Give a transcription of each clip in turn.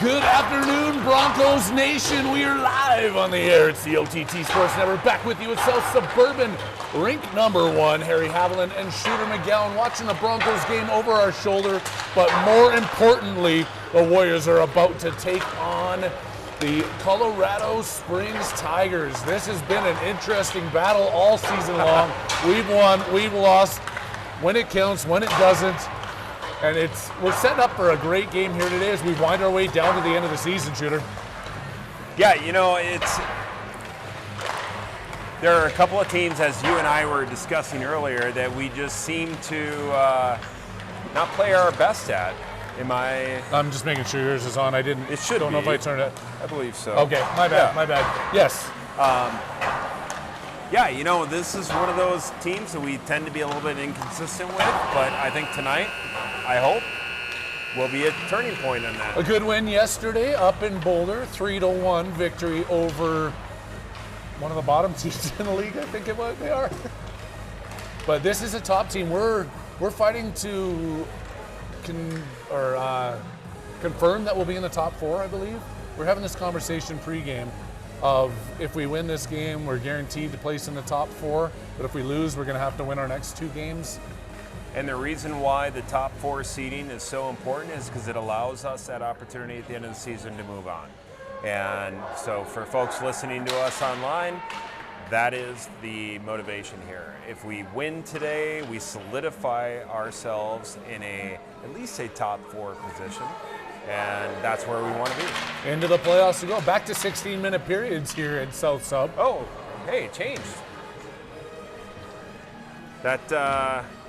Good afternoon, Broncos Nation. We are live on the air. It's the OTT Sports Network. Back with you at South Suburban, rink number 1. Harry Haviland and Shooter McGowan watching the Broncos game over our shoulder. But more importantly, the Warriors are about to take on the Colorado Springs Tigers. This has been an interesting battle all season long. We've won, we've lost, when it counts, when it doesn't. And we're setting up for a great game here today as we wind our way down to the end of the season, Shooter. Yeah, you know, there are a couple of teams, as you and I were discussing earlier, that we just seem to not play our best at. I'm just making sure yours is on. I didn't. It should Don't know if I turned it. I believe so. Okay, my bad, Yeah. my bad. Yes. Yeah, you know, this is one of those teams that we tend to be a little bit inconsistent with, but I think tonight, I hope, will be a turning point in that. A good win yesterday up in Boulder, 3-1 victory over one of the bottom teams in the league, I think they are. But this is a top team. We're fighting to confirm that we'll be in the top 4, I believe. We're having this conversation pregame of if we win this game, we're guaranteed to place in the top 4. But if we lose, we're going to have to win our next 2 games. And the reason why the top 4 seeding is so important is because it allows us that opportunity at the end of the season to move on. And so for folks listening to us online, that is the motivation here. If we win today, we solidify ourselves in at least a top 4 position. And that's where we want to be. Into the playoffs to go. Back to 16-minute periods here at South Sub. Oh, hey, it changed. That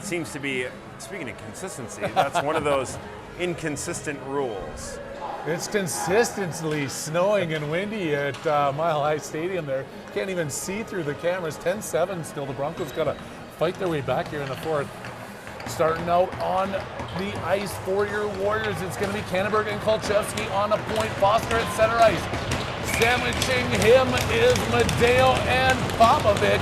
seems to be, speaking of consistency, that's one of those inconsistent rules. It's consistently snowing and windy at Mile High Stadium there. Can't even see through the cameras. 10-7 still. The Broncos got to fight their way back here in the 4th. Starting out on the ice for your Warriors, it's going to be Kannenberg and Kolchevsky on the point. Foster at center ice. Sandwiching him is Madeo and Popovic.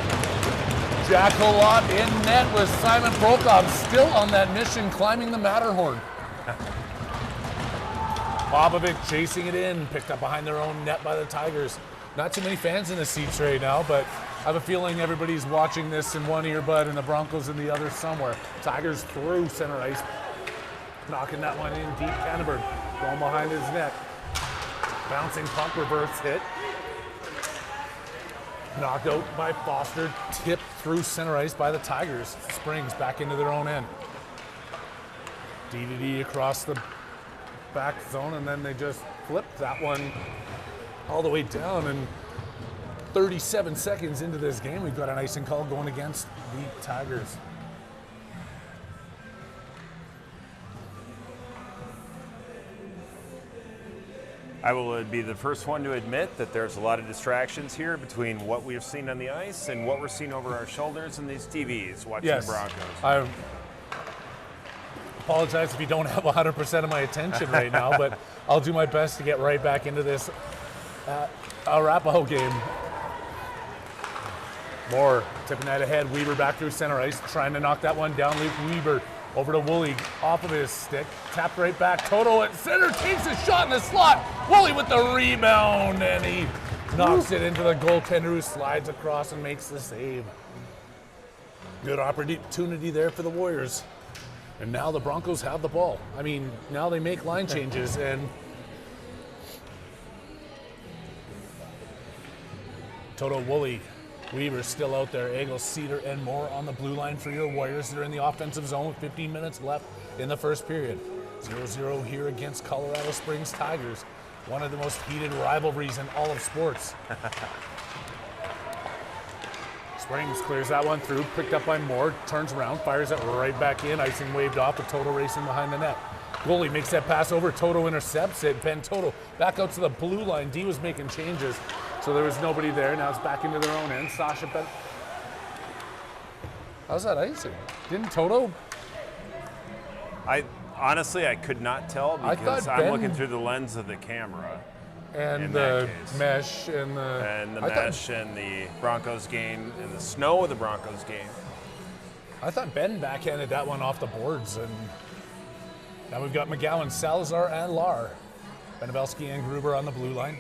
Jack Halot in net with Simon Prokop still on that mission, climbing the Matterhorn. Popovic chasing it in, picked up behind their own net by the Tigers. Not too many fans in the seats right now, but I have a feeling everybody's watching this in one earbud and the Broncos in the other somewhere. Tigers through center ice, knocking that one in deep. Kannenberg going behind his net. Bouncing puck, reverse hit. Knocked out by Foster, tipped through center ice by the Tigers. Springs back into their own end. D across the back zone, and then they just flipped that one all the way down. And 37 seconds into this game, we've got an icing call going against the Tigers. I will be the first one to admit that there's a lot of distractions here between what we've seen on the ice and what we're seeing over our shoulders and these TVs watching the Broncos. I apologize if you don't have 100% of my attention right now, but I'll do my best to get right back into this Arapahoe game. Moore tipping that ahead. Weaver back through center ice, trying to knock that one down. Luke Weaver over to Woolley, off of his stick, tapped right back. Toto at center, takes a shot in the slot. Woolley with the rebound, and he knocks it into the goaltender who slides across and makes the save. Good opportunity there for the Warriors. And now the Broncos have the ball. I mean, now they make line changes, and Toto, Woolley, Weaver still out there. Egel, Cedar, and Moore on the blue line for your Warriors. They're in the offensive zone with 15 minutes left in the first period. 0-0 here against Colorado Springs Tigers. One of the most heated rivalries in all of sports. Springs clears that one through, picked up by Moore, turns around, fires it right back in. Icing waved off, with Toto racing behind the net. Goalie makes that pass over, Toto intercepts it. Ben Toto back out to the blue line. D was making changes, so there was nobody there. Now it's back into their own end. Sasha Ben. How's that icing? Didn't Toto? Honestly, I could not tell because I'm looking through the lens of the camera. And the mesh and the Broncos game and the snow of the Broncos game. I thought Ben backhanded that one off the boards, and Now we've got McGowan, Salazar, and Lar. Benevelski and Gruber on the blue line.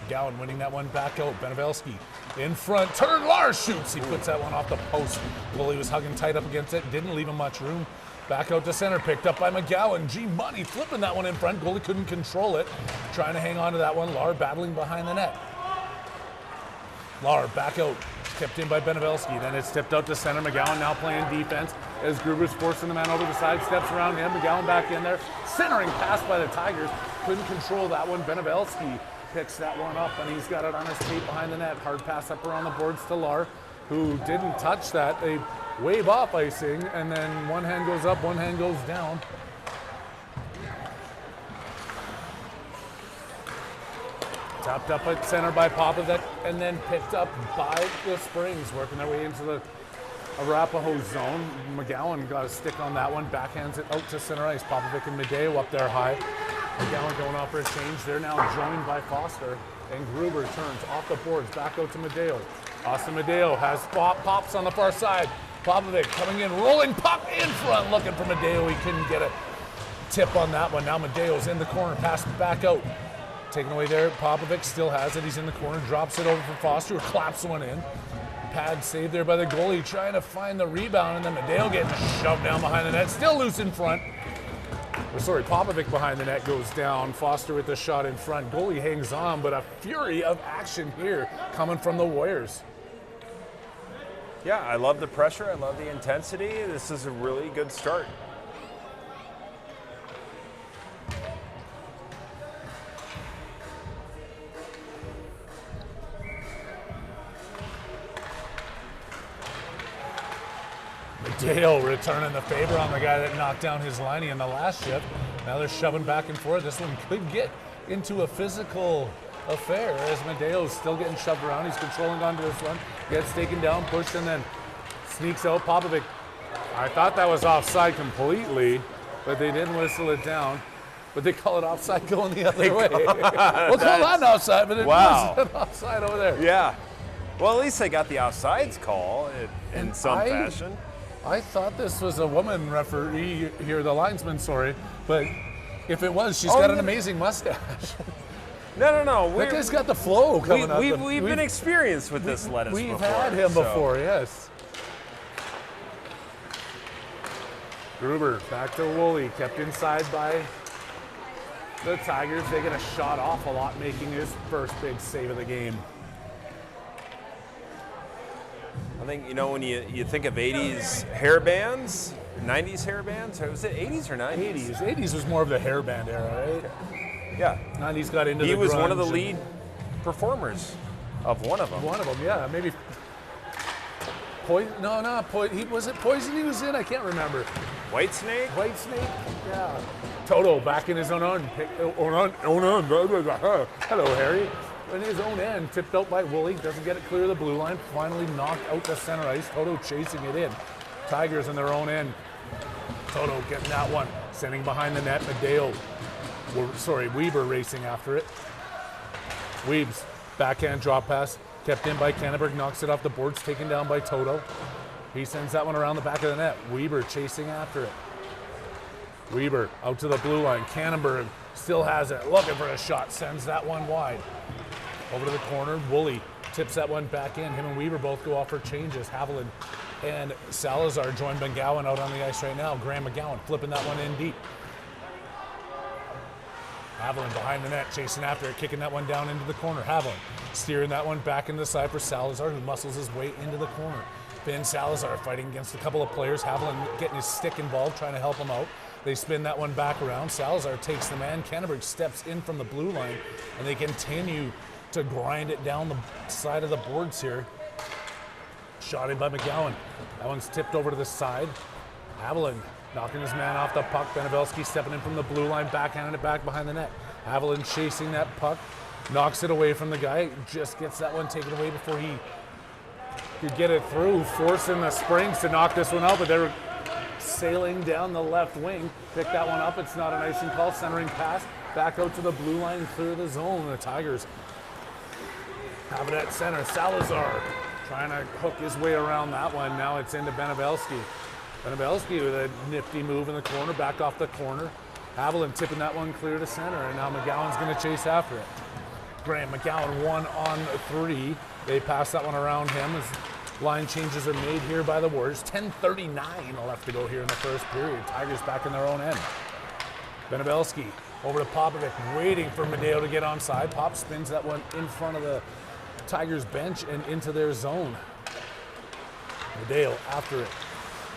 McGowan winning that one back out. Benevelski in front. Turn. Lar shoots. He puts that one off the post. Goalie was hugging tight up against it. Didn't leave him much room. Back out to center. Picked up by McGowan. G-Money flipping that one in front. Goalie couldn't control it. Trying to hang on to that one. Lar battling behind the net. Lar back out. Tipped in by Benevelski. Then it's tipped out to center. McGowan now playing defense as Gruber's forcing the man over the side. Steps around him. McGowan back in there. Centering pass by the Tigers. Couldn't control that one. Benevelski picks that one up, and he's got it on his tape behind the net. Hard pass up around the boards to Lar, who didn't touch that. They wave off icing, and then one hand goes up, one hand goes down. Tapped up at center by Popovic, and then picked up by the Springs, working their way into the Arapahoe zone. McGowan got a stick on that one, backhands it out to center ice. Popovic and Medeo up there high. McGowan going off for a change. They're now joined by Foster, and Gruber turns off the boards, back out to Medeo. Austin Medeo has pops on the far side. Popovic coming in, rolling puck in front, looking for Medeo. He couldn't get a tip on that one. Now Medeo's in the corner, pass back out. Taken away there, Popovic still has it. He's in the corner, drops it over for Foster, who claps one in. Pad saved there by the goalie, trying to find the rebound, and then Medeo getting shoved down behind the net. Still loose in front. Popovic behind the net goes down. Foster with the shot in front. Goalie hangs on, but a fury of action here coming from the Warriors. Yeah, I love the pressure. I love the intensity. This is a really good start. Dale returning the favor on the guy that knocked down his liney in the last shift. Now they're shoving back and forth. This one could get into a physical affair as Medeo's still getting shoved around. He's controlling onto this one. Gets taken down, pushed, and then sneaks out. Popovic, I thought that was offside completely, but they didn't whistle it down. But they call it offside going the other way. We'll call that an offside, but it was an offside over there. Yeah. Well, at least they got the offsides call in some fashion. I thought this was a woman referee here, the linesman, sorry, but if it was, she's got an amazing mustache. No. That guy's got the flow coming up. We've been experienced with this lettuce before. We've had him before, yes. Gruber back to Woolley, kept inside by the Tigers. They get a shot off a lot, making his first big save of the game. I think, when you think of 80s hair bands, 90s hair bands, or was it 80s or 90s? 80s was more of the hair band era, right? Yeah. 90s got into the grunge. He was one of the lead performers of one of them. One of them, yeah. Maybe was it Poison he was in? I can't remember. Whitesnake? Whitesnake, yeah. Toto back in his own end. Hello, Harry. In his own end, tipped out by Woolley, doesn't get it clear of the blue line, finally knocked out to center ice. Toto chasing it in. Tigers in their own end. Toto getting that one, sending behind the net. Weber racing after it. Weebs, backhand drop pass, kept in by Canterbury, knocks it off the boards, taken down by Toto. He sends that one around the back of the net. Weber chasing after it. Weber out to the blue line. Canterbury still has it, looking for a shot, sends that one wide. Over to the corner, Woolley tips that one back in. Him and Weber both go off for changes. Haviland and Salazar join McGowan out on the ice right now. Graham McGowan flipping that one in deep. Haviland behind the net, chasing after it, kicking that one down into the corner. Haviland steering that one back into the side for Salazar, who muscles his way into the corner. Ben Salazar fighting against a couple of players. Haviland getting his stick involved, trying to help him out. They spin that one back around. Salazar takes the man. Canterbury steps in from the blue line, and they continue to grind it down the side of the boards here. Shot in by McGowan. That one's tipped over to the side. Haviland knocking his man off the puck. Benevelski stepping in from the blue line, backhanding it back behind the net. Haviland chasing that puck, knocks it away from the guy, just gets that one taken away before he could get it through, forcing the Springs to knock this one out, but they're sailing down the left wing. Pick that one up. It's not an icing call. Centering pass back out to the blue line, clear the zone. The Tigers have it at center. Salazar trying to hook his way around that one. Now it's into Benevelski. Benabelski with a nifty move in the corner, back off the corner. Haviland tipping that one clear to center, and now McGowan's going to chase after it. Graham McGowan 1-on-3. They pass that one around him as line changes are made here by the Warriors. 10:39 left to go here in the first period. Tigers back in their own end. Benabelski over to Popovic, waiting for Medeo to get onside. Pop spins that one in front of the Tigers bench and into their zone. Medeo after it.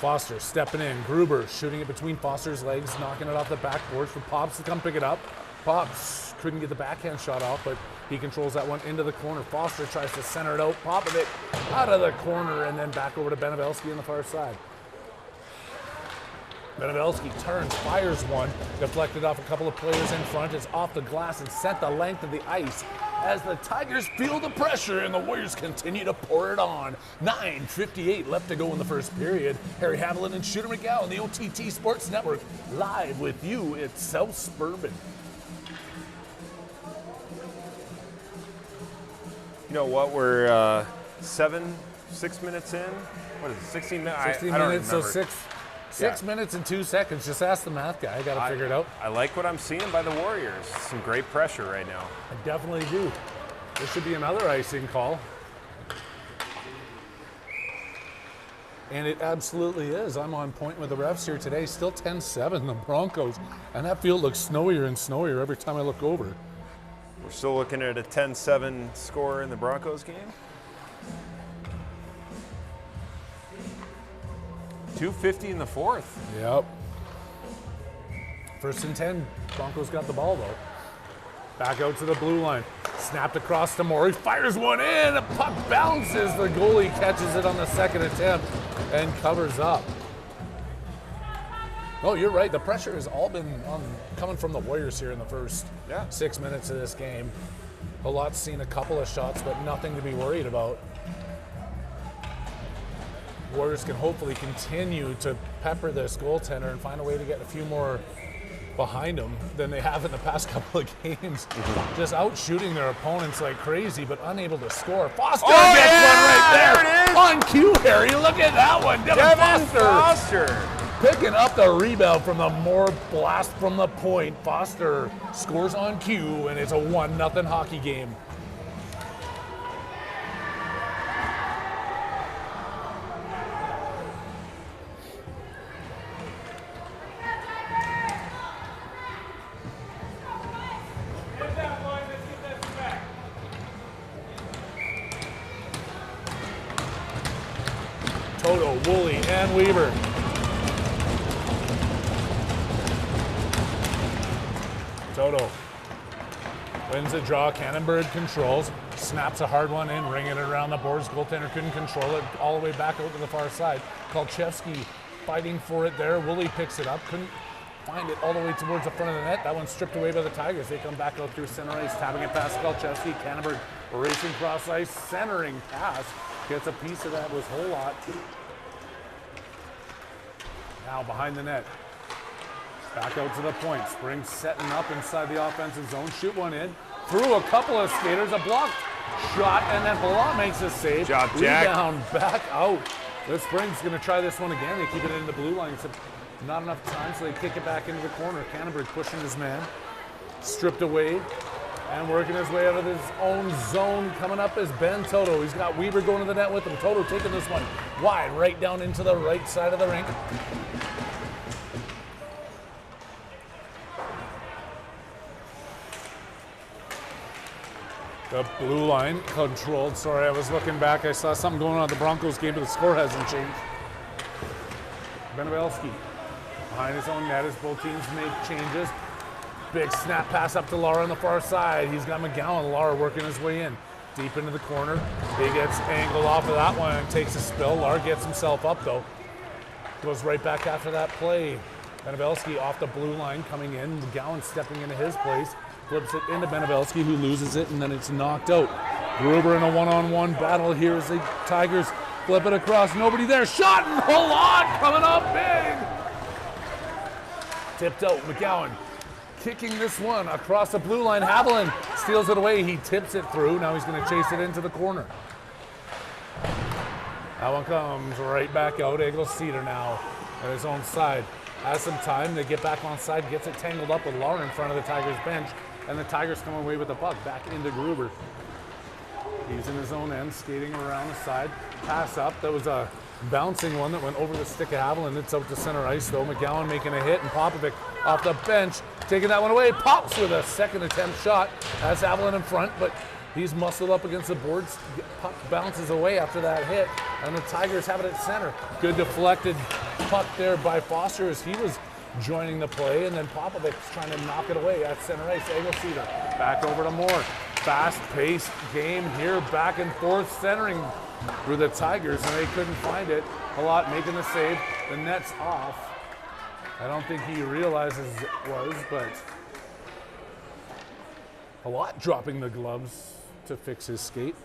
Foster stepping in. Gruber shooting it between Foster's legs, knocking it off the backboard for Pops to come pick it up. Pops couldn't get the backhand shot off, but he controls that one into the corner. Foster tries to center it out. Popovic out of the corner and then back over to Benabelski on the far side. Benabelski turns, fires one, deflected off a couple of players in front. It's off the glass and sent the length of the ice as the Tigers feel the pressure and the Warriors continue to pour it on. 9:58 left to go in the first period. Harry Haviland and Shooter McGowan, the OTT Sports Network, live with you at South Suburban. You know what? We're 6 minutes in. What is it? 16 minutes. 16 I don't minutes, remember. so six minutes and 2 seconds. Just ask the math guy. I got to figure it out. I like what I'm seeing by the Warriors. Some great pressure right now. I definitely do. There should be another icing call. And it absolutely is. I'm on point with the refs here today. Still 10-7, the Broncos. And that field looks snowier and snowier every time I look over. We're still looking at a 10-7 score in the Broncos game. 2:50 in the fourth. Yep. First and 10. Broncos got the ball, though. Back out to the blue line. Snapped across to Morey. Fires one in. The puck bounces. The goalie catches it on the second attempt and covers up. Oh, you're right. The pressure has all been coming from the Warriors here in the first 6 minutes of this game. A lot's seen a couple of shots, but nothing to be worried about. Warriors can hopefully continue to pepper this goaltender and find a way to get a few more behind them than they have in the past couple of games. Just out shooting their opponents like crazy, but unable to score. Foster gets one right there. There it is. On cue, Harry. Look at that one. Devin Foster. Picking up the rebound from the Moore blast from the point. Foster scores on cue, and it's a 1-0 hockey game. Toto, Woolley, and Weaver. Toto wins the draw. Cannonbird controls, snaps a hard one in, ringing it around the boards. Goaltender couldn't control it all the way back out to the far side. Kolchevsky fighting for it there. Woolley picks it up, couldn't find it all the way towards the front of the net. That one's stripped away by the Tigers. They come back out through center ice, tapping it past Kolchevsky. Cannonbird racing cross ice, centering pass. Gets a piece of that with Holot. Now behind the net. Back out to the point. Spring setting up inside the offensive zone. Shoot one in. Through a couple of skaters. A blocked shot, and then Palat makes a save. Job, Jack. Rebound back out. The Spring's going to try this one again. They keep it in the blue line. Except not enough time, so they kick it back into the corner. Cannonbird pushing his man. Stripped away and working his way out of his own zone. Coming up is Ben Toto. He's got Weaver going to the net with him. Toto taking this one wide, right down into the right side of the rink. The blue line controlled. Sorry, I was looking back. I saw something going on at the Broncos game, but the score hasn't changed. Benabelski behind his own net as both teams make changes. Big snap pass up to Lara on the far side. He's got McGowan. Lara working his way in. Deep into the corner. He gets angled off of that one and takes a spill. Lara gets himself up, though. Goes right back after that play. Benabelski off the blue line coming in. McGowan stepping into his place. Flips it into Benabelski, who loses it, and then it's knocked out. Gruber in a one-on-one battle here as the Tigers flip it across. Nobody there. Shot and hold on. Coming up big. Tipped out. McGowan kicking this one across the blue line. Haviland steals it away. He tips it through. Now he's going to chase it into the corner. That one comes right back out. Eagle Cedar now at his own side. Has some time, they get back on side, gets it tangled up with Lahr in front of the Tigers bench, and the Tigers come away with the puck back into Gruber. He's in his own end, skating around the side, pass up. That was a bouncing one that went over the stick of Haviland. It's out to center ice though. McGowan making a hit, and Popovic off the bench, taking that one away. Pops with a second attempt shot. Has Haviland in front, but he's muscled up against the boards. Puck bounces away after that hit, and the Tigers have it at center. Good deflected puck there by Foster as he was joining the play, and then Popovic's trying to knock it away at center ice. Eggleseder back over to Moore. Fast-paced game here, back and forth, centering for the Tigers, and they couldn't find it. A lot making the save. The net's off. I don't think he realizes it was, but a lot dropping the gloves to fix his skate.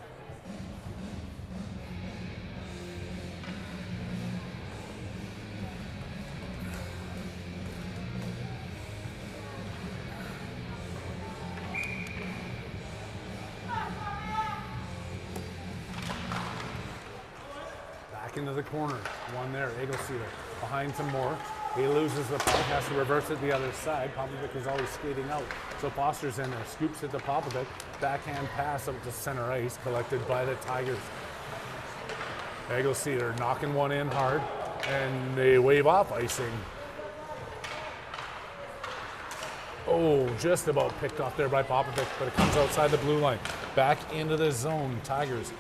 Into the corner, one there, Eggleseder behind some more. He loses the puck, has to reverse it the other side. Popovic is always skating out, so Foster's in there, scoops it to Popovic. Backhand pass up to center ice, collected by the Tigers. Eggleseder knocking one in hard, and they wave off icing. Oh, just about picked off there by Popovic, but it comes outside the blue line. Back into the zone, Tigers.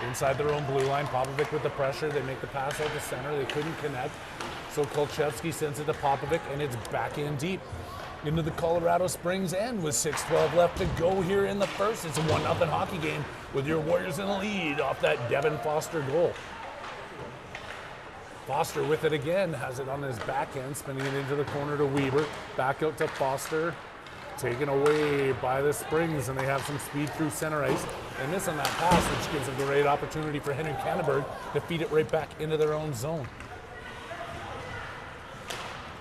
Inside their own blue line, Popovic with the pressure. They make the pass out to center. They couldn't connect. So Kolchevsky sends it to Popovic, and it's back in deep into the Colorado Springs end with 6:12 left to go here in the first. It's a 1-0 hockey game with your Warriors in the lead off that Devin Foster goal. Foster with it again, has it on his backhand, spinning it into the corner to Weber. Back out to Foster. Taken away by the Springs, and they have some speed through center ice. They miss on that pass, which gives a great opportunity for Henry Canterbury to feed it right back into their own zone.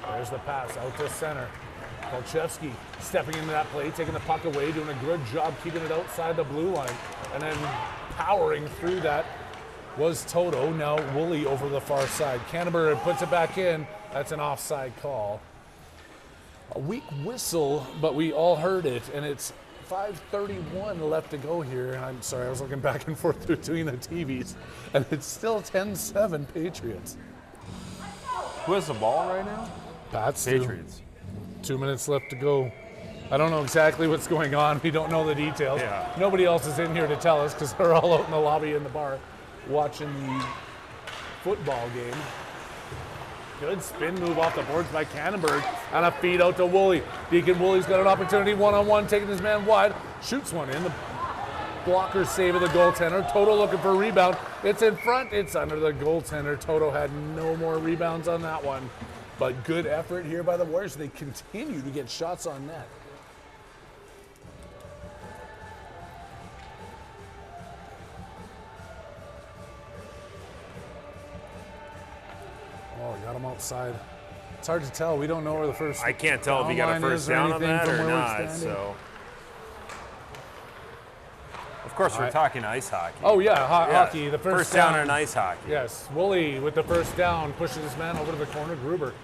There's the pass out to center. Kolchevsky stepping into that play, taking the puck away, doing a good job keeping it outside the blue line, and then powering through that was Toto. Now Woolley over the far side. Canterbury puts it back in. That's an offside call. A weak whistle, but we all heard it, and it's 5:31 left to go here. And I'm sorry, I was looking back and forth between the TVs, and it's still 10-7 Patriots. Who has the ball right now? Pats. Patriots. 2 minutes left to go. I don't know exactly what's going on. We don't know the details. Yeah. Nobody else is in here to tell us because they're all out in the lobby in the bar watching the football game. Good spin move off the boards by Canterbury, and a feed out to Woolley. Deacon Woolley's got an opportunity, one-on-one, taking his man wide, shoots one in. The blocker save of the goaltender. Toto looking for a rebound. It's in front, it's under the goaltender. Toto had no more rebounds on that one, but good effort here by the Warriors. They continue to get shots on net. Oh, got him outside. It's hard to tell. We don't know where the first I can't tell if he got a first down on that or not. So, of course, we're talking ice hockey. Oh yeah, hockey. The first down in ice hockey. Yes, Woolley with the first down, pushes his man over to the corner. Gruber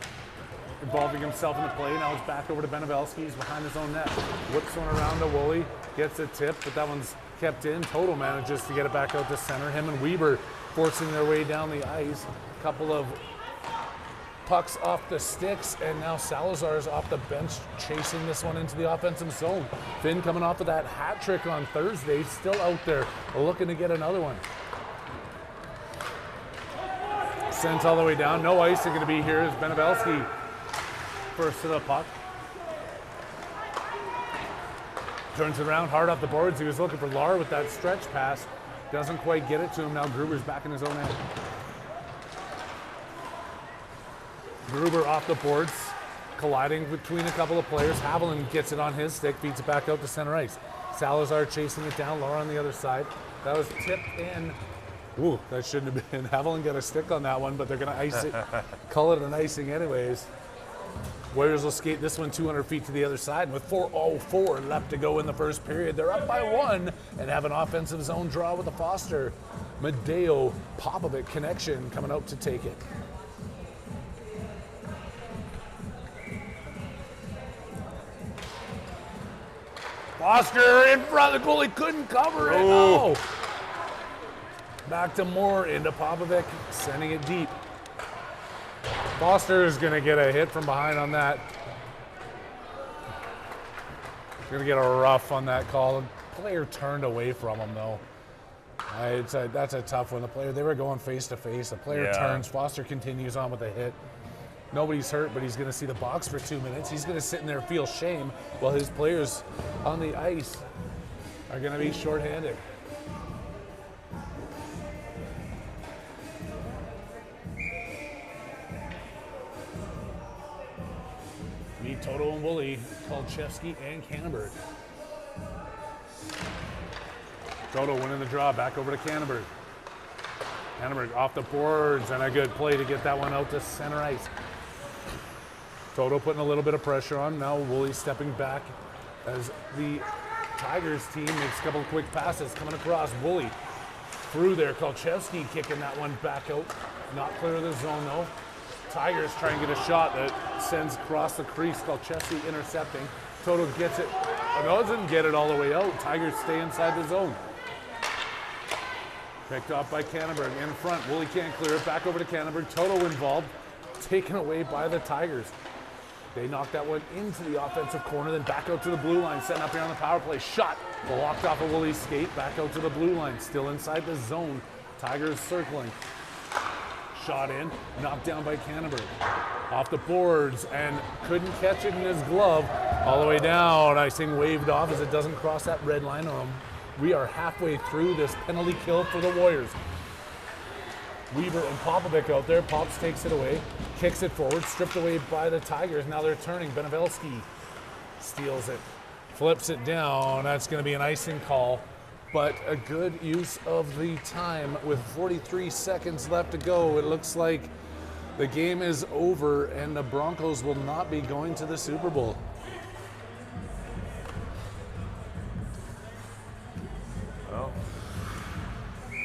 involving himself in the play. Now it's back over to Benevelski. He's behind his own net. Whips one around to Woolley. Gets a tip, but that one's kept in. Toto manages to get it back out to center. Him and Weber forcing their way down the ice. A couple of pucks off the sticks, and now Salazar's off the bench chasing this one into the offensive zone. Finn coming off of that hat trick on Thursday, still out there looking to get another one. Sent all the way down. No icing going to be here as Benevelski first to the puck. Turns it around hard off the boards. He was looking for Lahr with that stretch pass. Doesn't quite get it to him. Now Gruber's back in his own end. Gruber off the boards, colliding between a couple of players. Haviland gets it on his stick, feeds it back out to center ice. Salazar chasing it down, Lahr on the other side. That was tipped in. Ooh, that shouldn't have been. Haviland got a stick on that one, but they're going to ice it, call it an icing anyways. Warriors will skate this one 200 feet to the other side, and with 4:04 left to go in the first period, they're up by one and have an offensive zone draw with the Foster Medeo Popovic connection coming out to take it. Foster in front of the goalie, couldn't cover it. Oh. Back to Moore, into Popovic, sending it deep. Foster is going to get a hit from behind on that. Going to get a rough on that call. The player turned away from him, though. That's a tough one. They were going face to face. The player turns. Foster continues on with a hit. Nobody's hurt, but he's going to see the box for 2 minutes. He's going to sit in there and feel shame while his players on the ice are going to be shorthanded. Meet Toto and Woolley, Kolchevsky and Canterbury. Toto winning the draw, back over to Canterbury. Canterbury off the boards, and a good play to get that one out to center ice. Toto putting a little bit of pressure on. Now Woolley stepping back as the Tigers team makes a couple of quick passes coming across. Woolley through there. Kolchevsky kicking that one back out. Not clear of the zone though. Tigers try and get a shot that sends across the crease. Kolchevsky intercepting. Toto gets it. Doesn't get it all the way out. Tigers stay inside the zone. Picked off by Canterbury in front. Woolley can't clear it. Back over to Canterbury. Toto involved. Taken away by the Tigers. They knocked that one into the offensive corner, then back out to the blue line, setting up here on the power play. Shot blocked off of Woolley's skate, back out to the blue line, still inside the zone. Tigers circling. Shot in, knocked down by Canterbury. Off the boards, and couldn't catch it in his glove. All the way down, icing waved off as it doesn't cross that red line on him. We are halfway through this penalty kill for the Warriors. Weaver and Popovic out there. Pops takes it away, kicks it forward, stripped away by the Tigers. Now they're turning. Benevelski steals it, flips it down. That's going to be an icing call, but a good use of the time with 43 seconds left to go. It looks like the game is over and the Broncos will not be going to the Super Bowl. Well,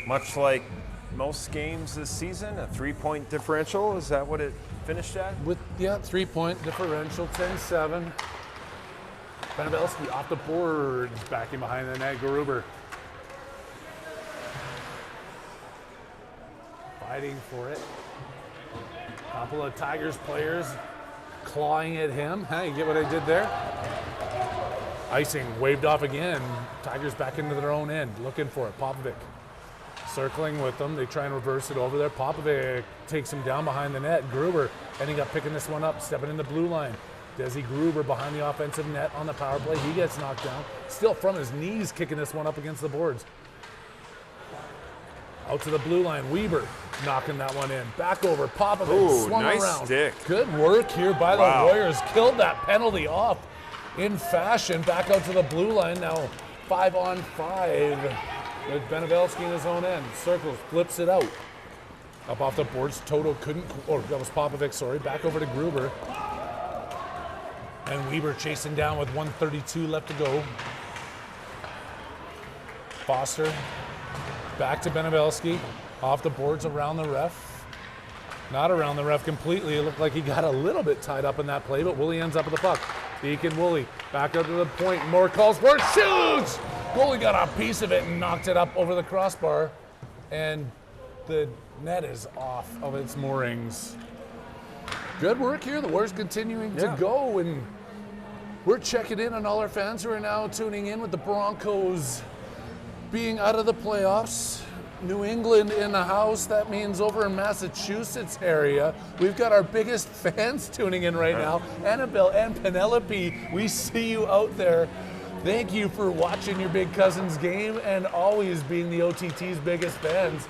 much like most games this season, a 3-point differential. Is that what it finished at? 3-point differential, 10-7. Benevelski off the boards, back in behind the net. Gruber fighting for it. Couple of Tigers players clawing at him. Hey, you get what I did there? Icing waved off again. Tigers back into their own end, looking for it. Popovic circling with them. They try and reverse it over there. Popovic takes him down behind the net. Gruber ending up picking this one up, stepping in the blue line. Desi Gruber behind the offensive net on the power play. He gets knocked down. Still from his knees, kicking this one up against the boards. Out to the blue line. Weber knocking that one in. Back over. Popovic swung nice around. Stick. Good work here by the Warriors. Killed that penalty off in fashion. Back out to the blue line now. 5-on-5 with Benevelski in his own end. Circles, flips it out. Up off the boards. Toto couldn't, or that was Popovic, sorry. Back over to Gruber. And Weber chasing down with 1:32 left to go. Foster back to Benevelski. Off the boards, around the ref. Not around the ref completely. It looked like he got a little bit tied up in that play, but Woolley ends up with the puck. Deacon Woolley back up to the point. More calls for it. Shoots! Goalie got a piece of it and knocked it up over the crossbar. And the net is off of its moorings. Good work here. The Warriors continuing to go, and we're checking in on all our fans who are now tuning in with the Broncos being out of the playoffs. New England in the house. That means over in Massachusetts area, we've got our biggest fans tuning in right now. Annabelle and Penelope, we see you out there. Thank you for watching your big cousin's game and always being the OTT's biggest fans.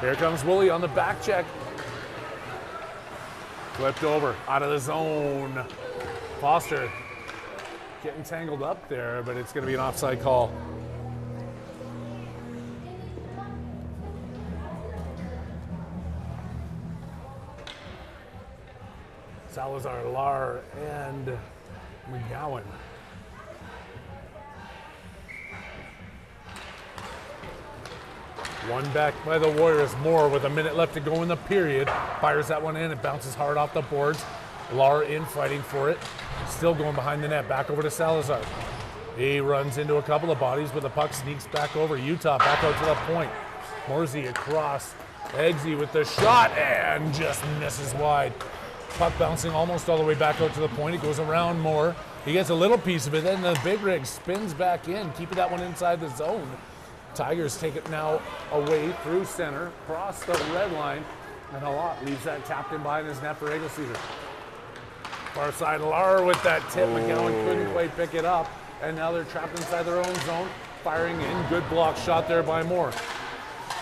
Here comes Woolley on the back check. Flipped over, out of the zone. Foster getting tangled up there, but it's going to be an offside call. Salazar, Lar, and McGowan. One back by the Warriors. Moore with a minute left to go in the period. Fires that one in. It bounces hard off the boards. Lar in fighting for it. still going behind the net. Back over to Salazar. He runs into a couple of bodies, but the puck sneaks back over. Utah back out to the point. Morsey across. Eggsy with the shot and just misses wide. Puck bouncing almost all the way back out to the point. It goes around more. He gets a little piece of it. Then the big rig spins back in, keeping that one inside the zone. Tigers take it now away through center, across the red line, and Halott leaves that tapped in behind his net for Egelseeder. Far side, Lar with that tip. McGowan couldn't quite pick it up, and now they're trapped inside their own zone, firing in. Good block shot there by Moore.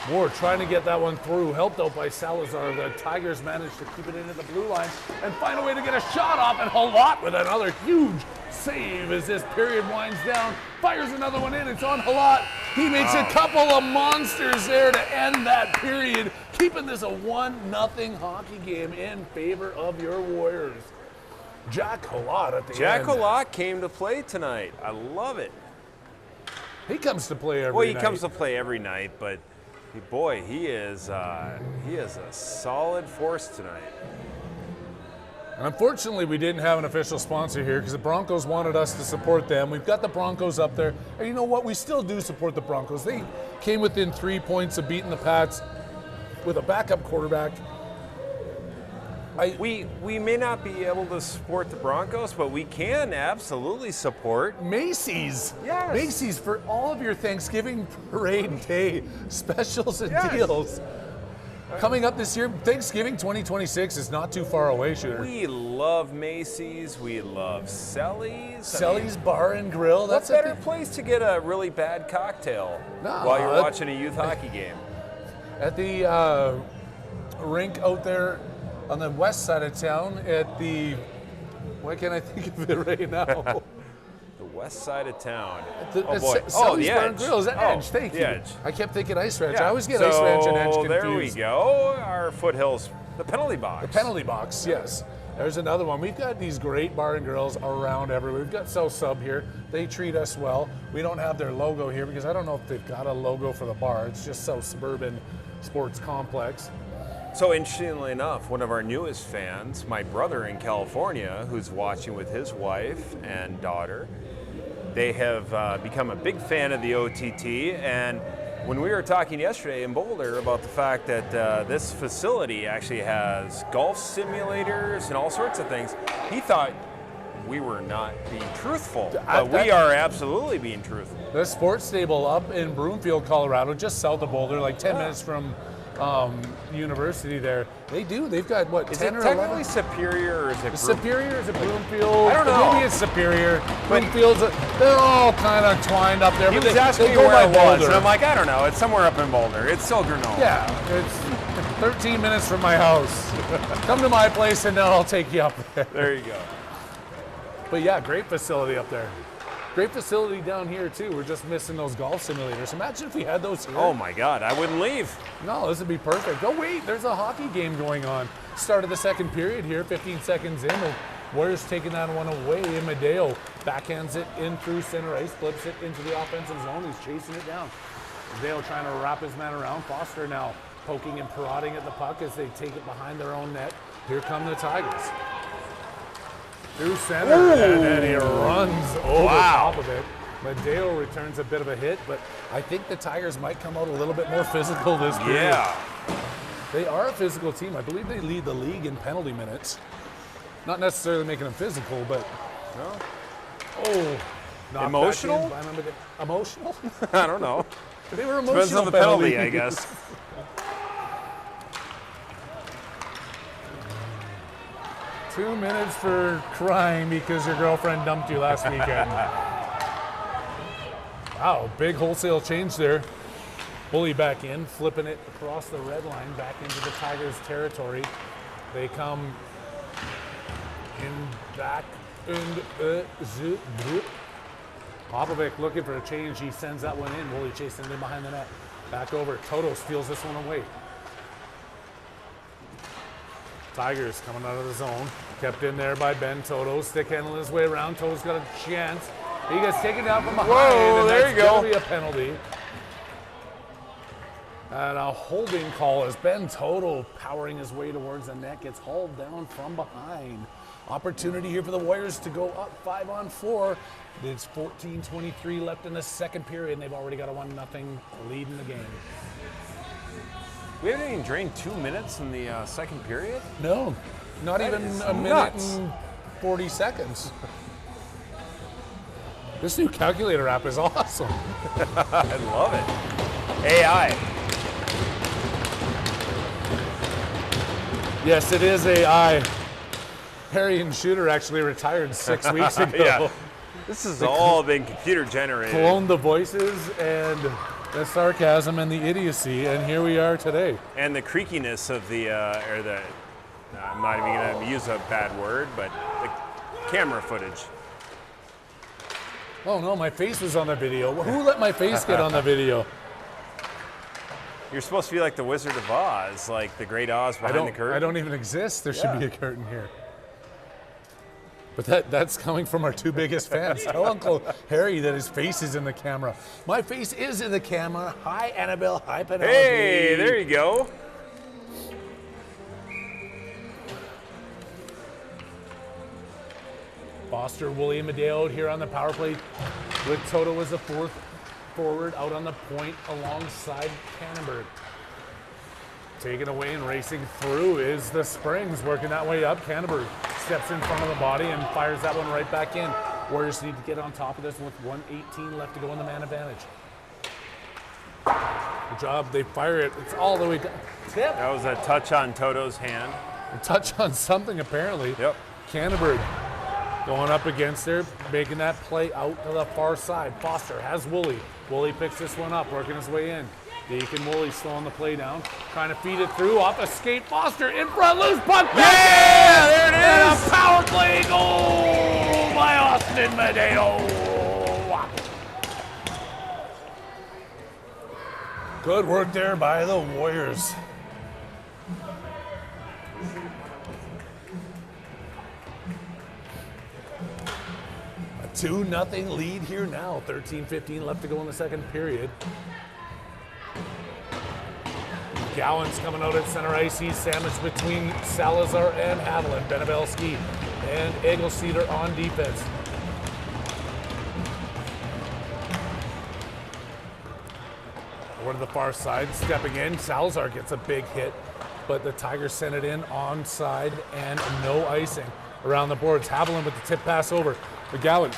Moore trying to get that one through, helped out by Salazar. The Tigers managed to keep it into the blue line and find a way to get a shot off, and Halott with another huge save as this period winds down. Fires another one in, it's on Halott. He makes a couple of monsters there to end that period, keeping this a 1-0 hockey game in favor of your Warriors. Jack Halott at the end. Jack Halott came to play tonight. I love it. He comes to play every night. Well, he comes to play every night, but boy, he is a solid force tonight. And unfortunately, we didn't have an official sponsor here because the Broncos wanted us to support them. We've got the Broncos up there. And you know what? We still do support the Broncos. They came within 3 points of beating the Pats with a backup quarterback. We may not be able to support the Broncos, but we can absolutely support Macy's. Yes. Macy's for all of your Thanksgiving Parade Day specials and deals. Coming up this year, Thanksgiving 2026 is not too far away, Shooter. We love Macy's. We love Selly's. Selly's Bar and Grill. What better place to get a really bad cocktail while you're watching a youth hockey game? At the rink out there on the west side of town at the, why can't I think of it right now? The west side of town. The Bar and Grill. Is that Edge? Thank you. Edge. I kept thinking Ice Ranch. Yeah. I always get Ice Ranch and Edge confused. There we go. Our foothills, the penalty box. The penalty box, yes. There's another one. We've got these great bar and grills around everywhere. We've got South Sub here. They treat us well. We don't have their logo here because I don't know if they've got a logo for the bar. It's just South Suburban Sports Complex. So interestingly enough, one of our newest fans, my brother in California, who's watching with his wife and daughter, they have become a big fan of the OTT. And when we were talking yesterday in Boulder about the fact that this facility actually has golf simulators and all sorts of things, he thought we were not being truthful. But we are absolutely being truthful. The sports stable up in Broomfield, Colorado, just south of Boulder, like 10 minutes from University there. They've got what, 10 or 11? Is it technically Superior or is it Superior? Is it Broomfield? I don't know. Maybe it's Superior. Broomfield's, they're all kind of twined up there. He but was they asking me go where by I was, Boulder. and I'm like, I don't know. It's somewhere up in Boulder. It's still Grenoble. Yeah, it's 13 minutes from my house. Come to my place and then I'll take you up there. There you go. But yeah, great facility up there. Great facility down here too. We're just missing those golf simulators. Imagine if we had those here. Oh my God, I wouldn't leave. No, this would be perfect. Oh wait, there's a hockey game going on. Start of the second period here, 15 seconds in. The Warriors taking that one away. Medeo backhands it in through center ice, flips it into the offensive zone. He's chasing it down. Medeo trying to wrap his man around. Foster now poking and prodding at the puck as they take it behind their own net. Here come the Tigers. Through center, and then he runs over top of it. Medeo returns a bit of a hit, but I think the Tigers might come out a little bit more physical this period. Yeah. They are a physical team. I believe they lead the league in penalty minutes. Not necessarily making them physical, but emotional? Emotional? I don't know. They were emotional. Depends on the penalty, I guess. Two minutes for crying because your girlfriend dumped you last weekend. Wow, big wholesale change there. Bully back in, flipping it across the red line back into the Tigers' territory. They come in back and Popovic looking for a change. He sends that one in. Bully chasing it in behind the net. Back over. Toto steals this one away. Tigers coming out of the zone. Kept in there by Ben Toto. Stick handling his way around. Toto's got a chance. He gets taken down from behind. Whoa, there you go. Going to be a penalty. And a holding call as Ben Toto, powering his way towards the net, gets hauled down from behind. Opportunity here for the Warriors to go up 5-on-4. It's 14:23 left in the second period, and they've already got a 1-0 lead in the game. We haven't even drained 2 minutes in the second period? No, not That even is a minute nuts. and 40 seconds. This new calculator app is awesome. I love it. AI. Yes, it is AI. Harry and Shooter actually retired 6 weeks ago. Yeah. This has all been computer generated. Cloned the voices and the sarcasm and the idiocy, and here we are today. And the creakiness of I'm not even going to use a bad word, but the camera footage. Oh no, my face was on the video. Who let my face get on the video? You're supposed to be like the Wizard of Oz, like the Great Oz behind the curtain. I don't even exist. There should be a curtain here. But that's coming from our two biggest fans. Tell Uncle Harry that his face is in the camera. My face is in the camera. Hi, Annabelle. Hi, Penelope. Hey, there you go. Foster, William Amadeo here on the power play with Toto as the fourth forward out on the point alongside Cannonberg. Taken away and racing through is the Springs, working that way up. Cannonberg steps in front of the body and fires that one right back in. Warriors need to get on top of this with 1:18 left to go in the man advantage. Good job, they fire it. It's all the way down. Tip. That was a touch on Toto's hand. A touch on something apparently. Yep. Cannonberg going up against her, making that play out to the far side. Foster has Woolley. Woolley picks this one up, working his way in. Deacon Woolley slowing the play down, trying to feed it through, off a skate. Foster in front, loose puck. Yeah, there it And is. a power play goal by Austin Madeo. Good work there by the Warriors. A 2-0 lead here now. 13:15 left to go in the second period. Gowan's coming out at center ice. He's sandwiched between Salazar and Haviland. Benabelski and Egelceder on defense. Over to the far side, stepping in. Salazar gets a big hit, but the Tigers send it in onside and no icing around the boards. Haviland with the tip pass over. McGowan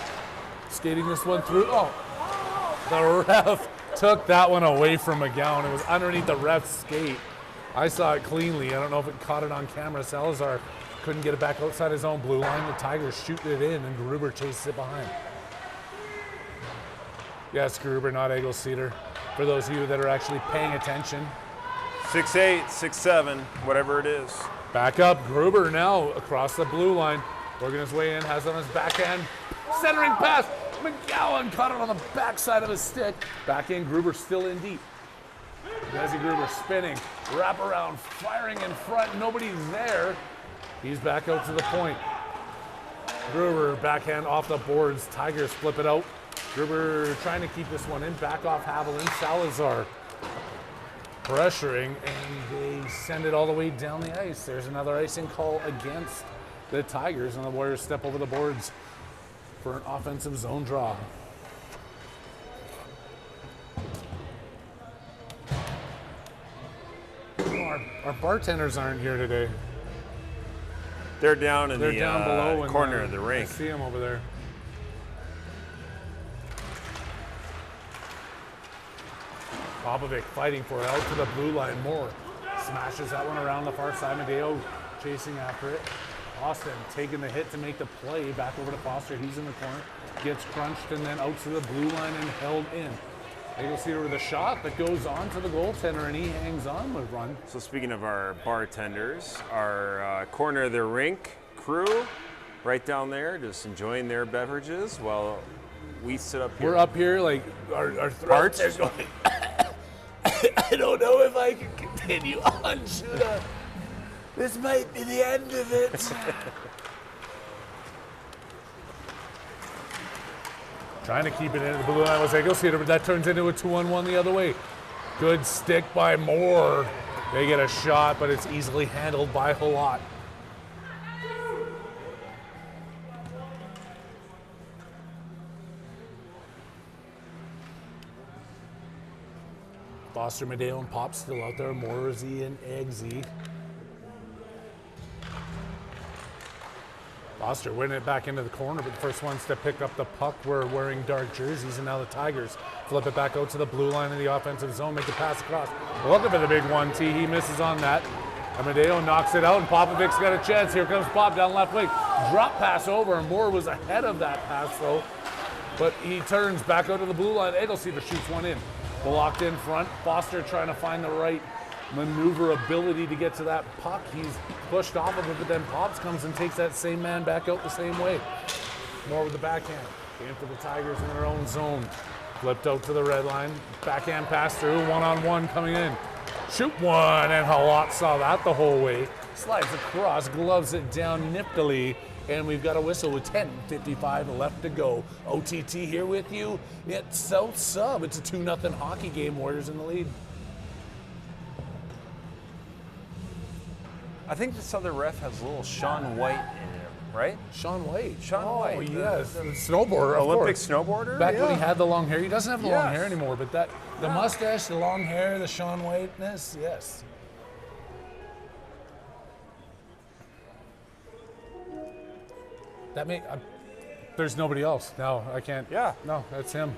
skating this one through. Oh, the ref took that one away from McGowan. It was underneath the ref's skate. I saw it cleanly. I don't know if it caught it on camera. Salazar couldn't get it back outside his own blue line. The Tigers shoot it in, and Gruber chases it behind. Yes, Gruber, not Egelceder. For those of you that are actually paying attention. 6'8", 6'7", whatever it is. Back up, Gruber now across the blue line. Working his way in, has on his backhand. Centering pass. McGowan caught it on the backside of his stick. Back in, Gruber still in deep. Jesse Gruber spinning, wrap around, firing in front. Nobody's there. He's back out to the point. Gruber backhand off the boards. Tigers flip it out. Gruber trying to keep this one in. Back off Haviland. Salazar pressuring, and they send it all the way down the ice. There's another icing call against the Tigers, and the Warriors step over the boards for an offensive zone draw. Our bartenders aren't here today. They're down in They're the down below in corner of the I rink. see them over there. Popovic fighting for it out to the blue line. Moore smashes that one around the far side. Madeo chasing after it. Austin taking the hit to make the play. Back over to Foster. He's in the corner. Gets crunched and then out to the blue line and held in. Egelceder with a shot that goes on to the goaltender, and he hangs on with run. So speaking of our bartenders, our corner of the rink crew right down there just enjoying their beverages while we sit up here. We're up here like our throats are going. I don't know if I can continue on, Shuda. This might be the end of it. Trying to keep it in the blue line was Egelceder, but that turns into a 2-on-1 the other way. Good stick by Moore. They get a shot, but it's easily handled by Halot. Foster, Medeo, and Pop still out there. Morsey and Eggsy. Foster winning it back into the corner, but the first ones to pick up the puck were wearing dark jerseys, and now the Tigers flip it back out to the blue line in the offensive zone, make the pass across. Looking for the big 1T, he misses on that. Amadeo knocks it out, and Popovic's got a chance. Here comes Pop down left wing. Drop pass over, and Moore was ahead of that pass, though. But he turns back out to the blue line. Edelseaver shoots one in. Blocked in front. Foster trying to find the right maneuverability to get to that puck. He's pushed off of it, but then Pops comes and takes that same man back out the same way. More with the backhand. Game for the Tigers in their own zone. Flipped out to the red line. Backhand pass through. One-on-one coming in. Shoot one, and Halot saw that the whole way. Slides across, gloves it down niftily, and we've got a whistle with 10:55 left to go. OTT here with you. It's South Sub. It's a 2-0 hockey game. Warriors in the lead. I think this other ref has a little Sean White in him, right? Sean White. Sean White. Oh, yes. Snowboarder, of Olympic course. snowboarder? Back yeah. when he had the long hair. He doesn't have the long Yes. hair anymore, but the mustache, the long hair, the Sean Whiteness, yes. That there's nobody else. No, I can't. Yeah. No, that's him.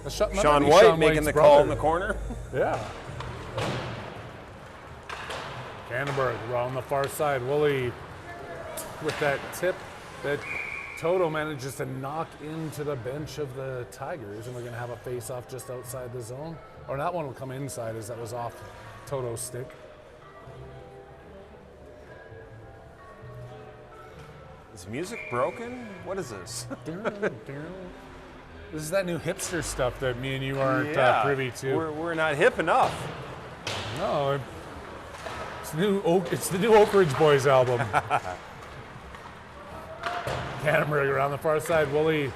Sean White making the call in the corner. Yeah. Cannonberg on the far side. Woolley with that tip that Toto manages to knock into the bench of the Tigers, and we're going to have a face-off just outside the zone. Or that one will come inside as that was off Toto's stick. Is music broken? What is this? This is that new hipster stuff that me and you aren't privy to. We're not hip enough. No, it's the new Oak Ridge Boys album. Cannonberg around the far side. Woolley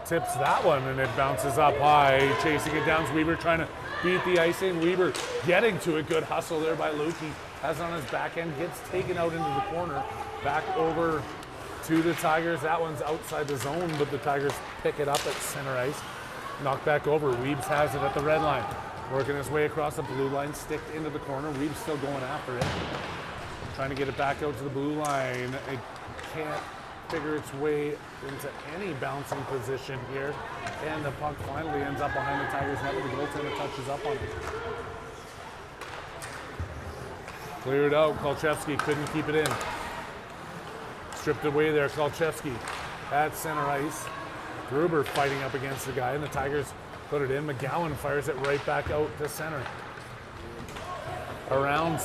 tips that one, and it bounces up high. Chasing it down. Weaver trying to beat the icing. Weaver getting to it. Good hustle there by Luke. He has it on his back end. Gets taken out into the corner. Back over to the Tigers. That one's outside the zone, but the Tigers pick it up at center ice. Knocked back over. Weebs has it at the red line. Working his way across the blue line, sticked into the corner. Weebs still going after it. Trying to get it back out to the blue line. It can't figure its way into any bouncing position here. And the puck finally ends up behind the Tigers net, where the goaltender touches up on it. Cleared out. Kolchevsky couldn't keep it in. Stripped away there. Kolchevsky at center ice. Gruber fighting up against the guy, and the Tigers put it in. McGowan fires it right back out to center. Around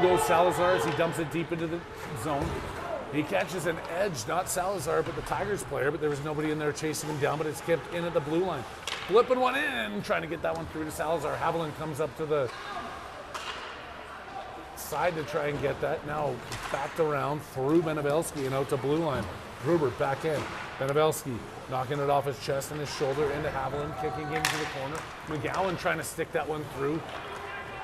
goes Salazar as he dumps it deep into the zone. He catches an edge, not Salazar, but the Tigers player, but there was nobody in there chasing him down, but it's kept in at the blue line. Flipping one in, trying to get that one through to Salazar. Haviland comes up to the side to try and get that. Now backed around through Benevelski and out to blue line. Gruber back in. Benevelski knocking it off his chest and his shoulder into Haviland, kicking into the corner. McGowan trying to stick that one through.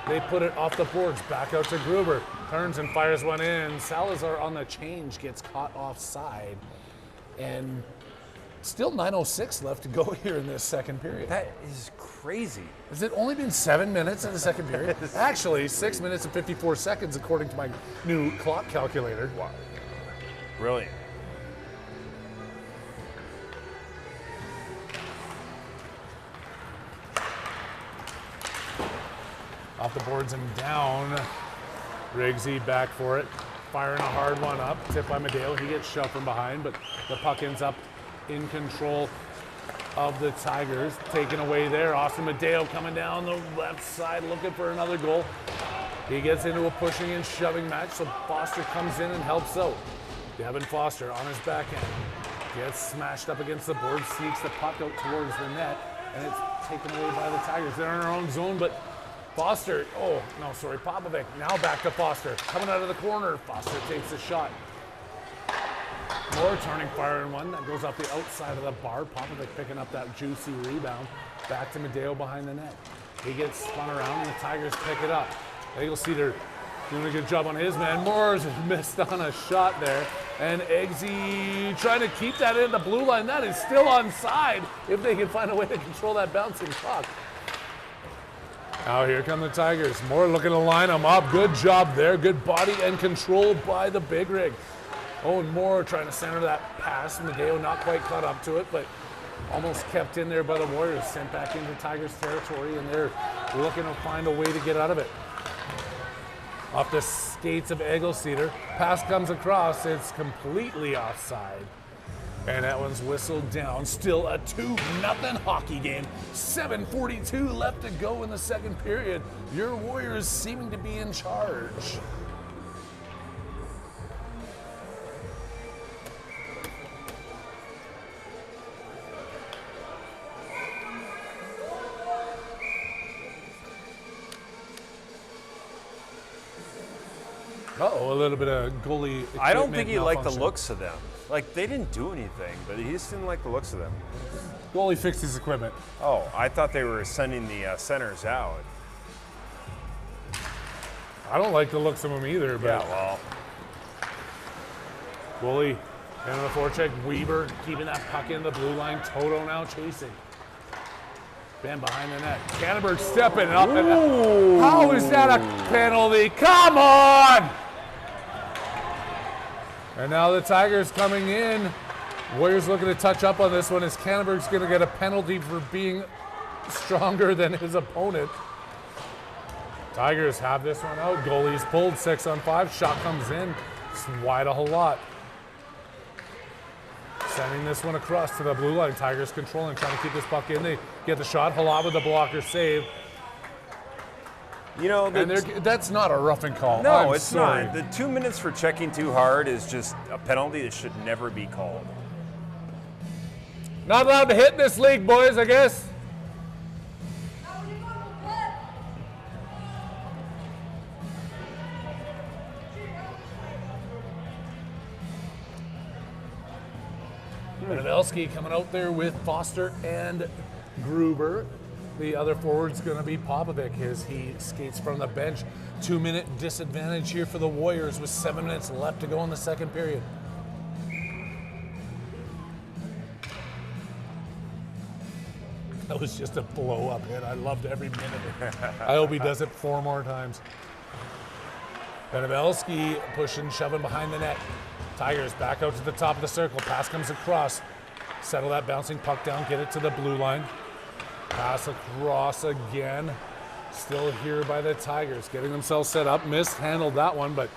They put it off the boards, back out to Gruber. Turns and fires one in. Salazar on the change gets caught offside. And still 9:06 left to go here in this second period. That is crazy. Has it only been 7 minutes in the second period? Actually, 6 minutes and 54 seconds according to my new clock calculator. Wow. Brilliant. Off the boards and down. Riggsy back for it. Firing a hard one up. Tip by Medeo. He gets shoved from behind, but the puck ends up in control of the Tigers. Taken away there. Austin Medeo coming down the left side looking for another goal. He gets into a pushing and shoving match, so Foster comes in and helps out. Devin Foster on his backhand. Gets smashed up against the board, sneaks the puck out towards the net, and it's taken away by the Tigers. They're in their own zone, but Foster, Popovic, now back to Foster. Coming out of the corner, Foster takes a shot. More turning fire in one that goes off the outside of the bar. Popovic picking up that juicy rebound. Back to Medeo behind the net. He gets spun around and the Tigers pick it up. Eagle-Cedar doing a good job on his man. Moores missed on a shot there. And Eggsy trying to keep that in the blue line. That is still onside if they can find a way to control that bouncing puck. Now here come the Tigers. Moore looking to line them up. Good job there. Good body and control by the big rig. Owen Moore trying to center that pass. Mageo not quite caught up to it, but almost kept in there by the Warriors. Sent back into Tigers territory, and they're looking to find a way to get out of it. Off the skates of Eggleseder. Pass comes across. It's completely offside. And that one's whistled down. Still a 2-0 hockey game. 7:42 left to go in the second period. Your Warriors seeming to be in charge. Uh-oh, a little bit of goalie equipment I don't think he liked the malfunction. looks of them. Like, they didn't do anything, but he just didn't like the looks of them. Goalie fixed his equipment. Oh, I thought they were sending the centers out. I don't like the looks of him either, but Yeah, well, goalie and the forecheck. Weaver keeping that puck in the blue line. Toto now chasing. Ben behind the net. Canterbury stepping up. And how is that a penalty? Come on! And now the Tigers coming in. Warriors looking to touch up on this one as Canterbury's going to get a penalty for being stronger than his opponent. Tigers have this one out. Goalie's pulled 6-on-5. Shot comes in. It's wide a whole lot. Sending this one across to the blue line. Tigers controlling, trying to keep this puck in. They get the shot. Halab with the blocker save. you know, And that's not a roughing call. no, I'm it's sorry. not. The 2 minutes for checking too hard is just a penalty that should never be called. Not allowed to hit in this league, boys, I guess. Pavelski coming out there with Foster and Gruber. The other forward's going to be Popovic as he skates from the bench. 2-minute disadvantage here for the Warriors with 7 minutes left to go in the second period. That was just a blow-up hit. I loved every minute. I hope he does it 4 more times. Pavelski pushing, shoving behind the net. Tigers back out to the top of the circle. Pass comes across. Settle that bouncing puck down, get it to the blue line. Pass across again. Still here by the Tigers, getting themselves set up. Mishandled that one, but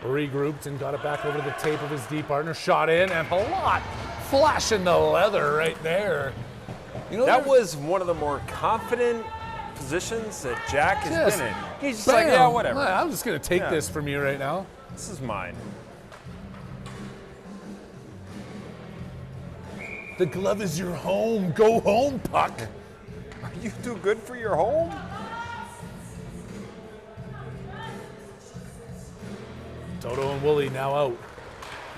regrouped and got it back over to the tape of his D partner. Shot in, and Halot flashing the leather right there. You know, That was one of the more confident positions that Jack has been in. He's just like, bam. yeah, whatever. I'm just going to take Yeah. this from you right now. This is mine. The glove is your home. Go home, puck. Are you too good for your home? Toto and Woolley now out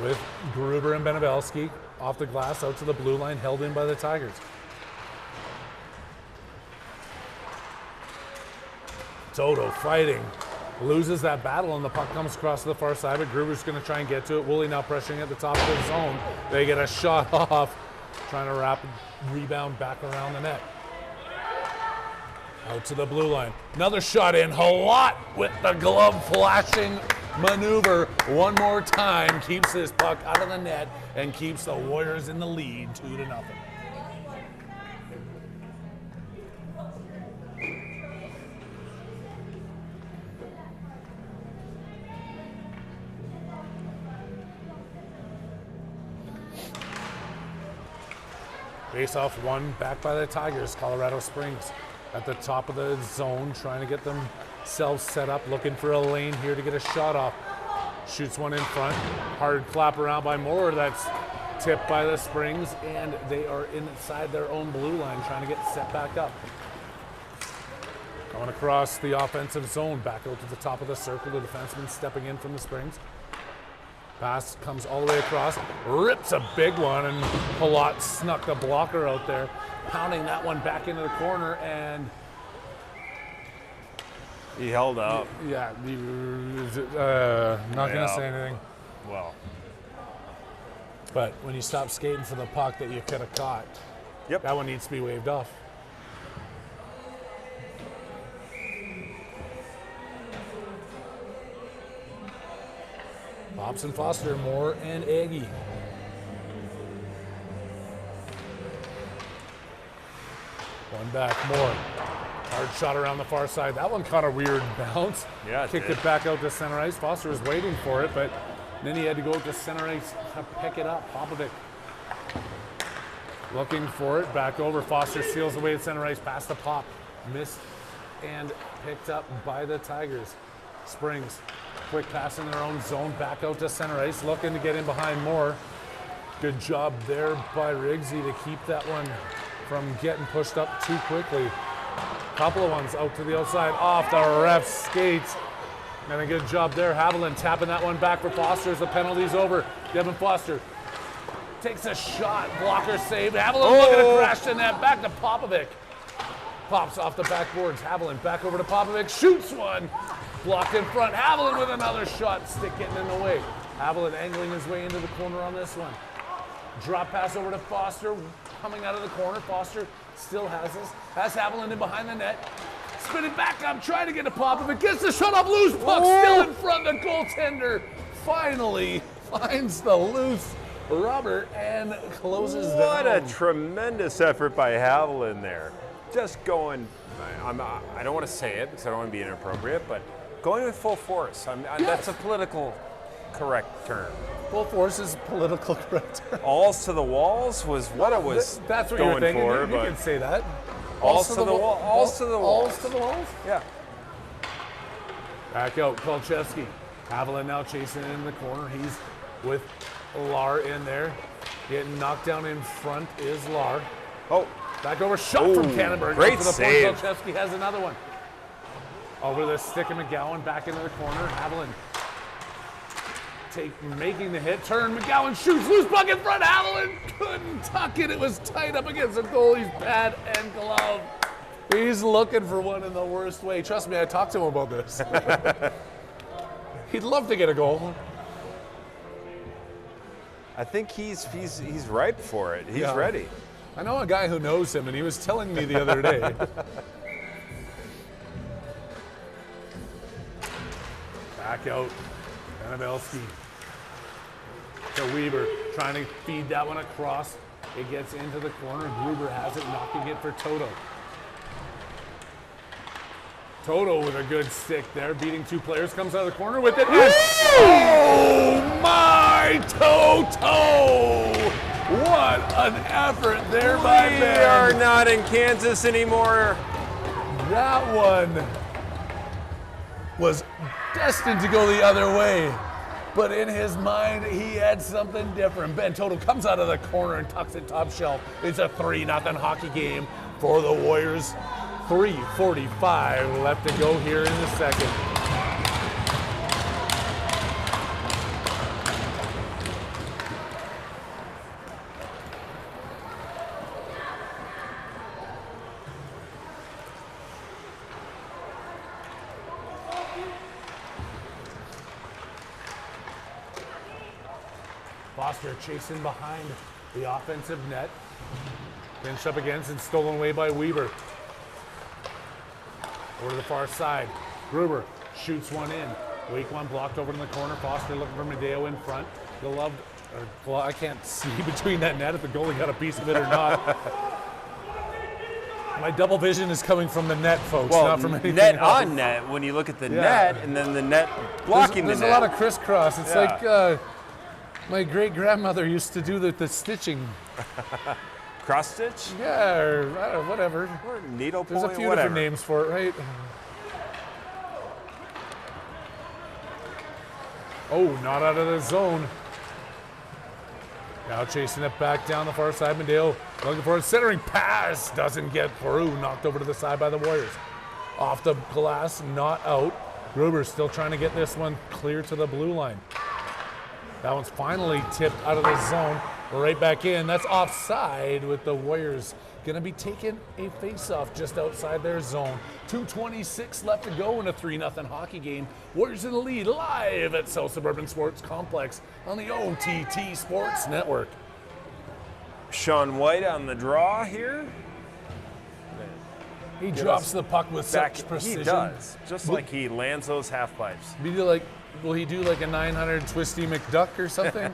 with Gruber and Pavelski off the glass out to the blue line, held in by the Tigers. Toto fighting, loses that battle, and the puck comes across to the far side, but Gruber's going to try and get to it. Woolley now pressuring at the top of the zone. They get a shot off, trying to wrap rebound back around the net. Out to the blue line. Another shot in. Halot with the glove flashing maneuver one more time. Keeps this puck out of the net and keeps the Warriors in the lead 2-0. Face-off one back by the Tigers. Colorado Springs at the top of the zone, trying to get themselves set up, looking for a lane here to get a shot off. Shoots one in front. Hard clap around by Moore. That's tipped by the Springs, and they are inside their own blue line, trying to get set back up. Going across the offensive zone, back out to the top of the circle. The defenseman stepping in from the Springs. Pass comes all the way across, rips a big one, and Halot snuck the blocker out there, pounding that one back into the corner, and He held up. yeah, not gonna say anything. Well, But when you stop skating for the puck that you could have caught, yep. that one needs to be waved off. Hobson, Foster, Moore, and Aggie. One back, Moore. Hard shot around the far side. That one caught a weird bounce. Yeah, Kicked it back out to center ice. Foster was waiting for it, but then he had to go to center ice to pick it up. Popovic looking for it. Back over. Foster seals away at center ice. Past the Pop. Missed and picked up by the Tigers. Springs. Quick pass in their own zone. Back out to center ice. Looking to get in behind Moore. Good job there by Riggsy to keep that one from getting pushed up too quickly. Couple of ones out to the outside, off the ref's skates. And a good job there. Haviland tapping that one back for Foster as the penalty's over. Devin Foster takes a shot. Blocker save. Haviland looking to crash the net. Back to Popovic. Pops off the backboards. Haviland back over to Popovic. Shoots one. Blocked in front. Haviland with another shot. Stick getting in the way. Haviland angling his way into the corner on this one. Drop pass over to Foster. Coming out of the corner. Foster still has this. Has Haviland in behind the net. Spinning back up, trying to get to Popovic. Gets the shot up, loose puck still in front. The goaltender finally finds the loose rubber and closes down. What a tremendous effort by Haviland there. Just going, I don't want to say it because I don't want to be inappropriate, but going with full force. That's a political correct term. Full force is political correct. Alls to the walls was what it was. That's what going you're thinking. for. You can say that. Alls to the walls. Alls to the walls. Alls to the walls? Yeah. Back out, Kolchevsky. Haviland now chasing in the corner. He's with Lar in there. Getting knocked down in front is Lar. Oh. Back over, shot from Cannonberg. Great to the save. Point. Kolchevsky has another one. Over the stick of McGowan, back into the corner. Haviland making the hit, turn, McGowan shoots, loose puck in front, Haviland couldn't tuck it, it was tight up against the goalie's pad and glove. He's looking for one in the worst way. Trust me, I talked to him about this. He'd love to get a goal. I think he's ripe for it. He's ready. I know a guy who knows him, and he was telling me the other day. Back out, Anabelski. To Weaver, trying to feed that one across. It gets into the corner. Gruber has it, knocking it for Toto. Toto with a good stick there, beating two players, comes out of the corner with it. Oh my Toto! What an effort there by Ben. We are not in Kansas anymore. That one was destined to go the other way. But in his mind, he had something different. Ben Toto comes out of the corner and tucks it top shelf. It's a 3-0 hockey game for the Warriors. 3:45 left to go here in the second. Foster chasing behind the offensive net. Pinched up against and stolen away by Weaver. Over to the far side. Gruber shoots one in. Weak one blocked over in the corner. Foster looking for Medeo in front. Gloved, well, I can't see between that net if the goalie got a piece of it or not. My double vision is coming from the net, folks, not from anything net else. on net when you look at the net and then the net blocking there's the net. There's a lot of crisscross. It's like my great-grandmother used to do the stitching. Cross stitch? Yeah, or whatever. Or needle point, There's a few whatever. different names for it, right? Oh, not out of the zone. Now chasing it back down the far side. Medeo looking for a centering pass. Doesn't get through. Knocked over to the side by the Warriors. Off the glass, not out. Gruber still trying to get this one clear to the blue line. That one's finally tipped out of the zone. Right back in. That's offside with the Warriors going to be taking a face-off just outside their zone. 2:26 left to go in a 3-0 hockey game. Warriors in the lead live at South Suburban Sports Complex on the OTT Sports Network. Sean White on the draw here. He drops the puck with such precision. He does, just like he lands those half pipes. Be like Will he do like a 900 twisty McDuck or something?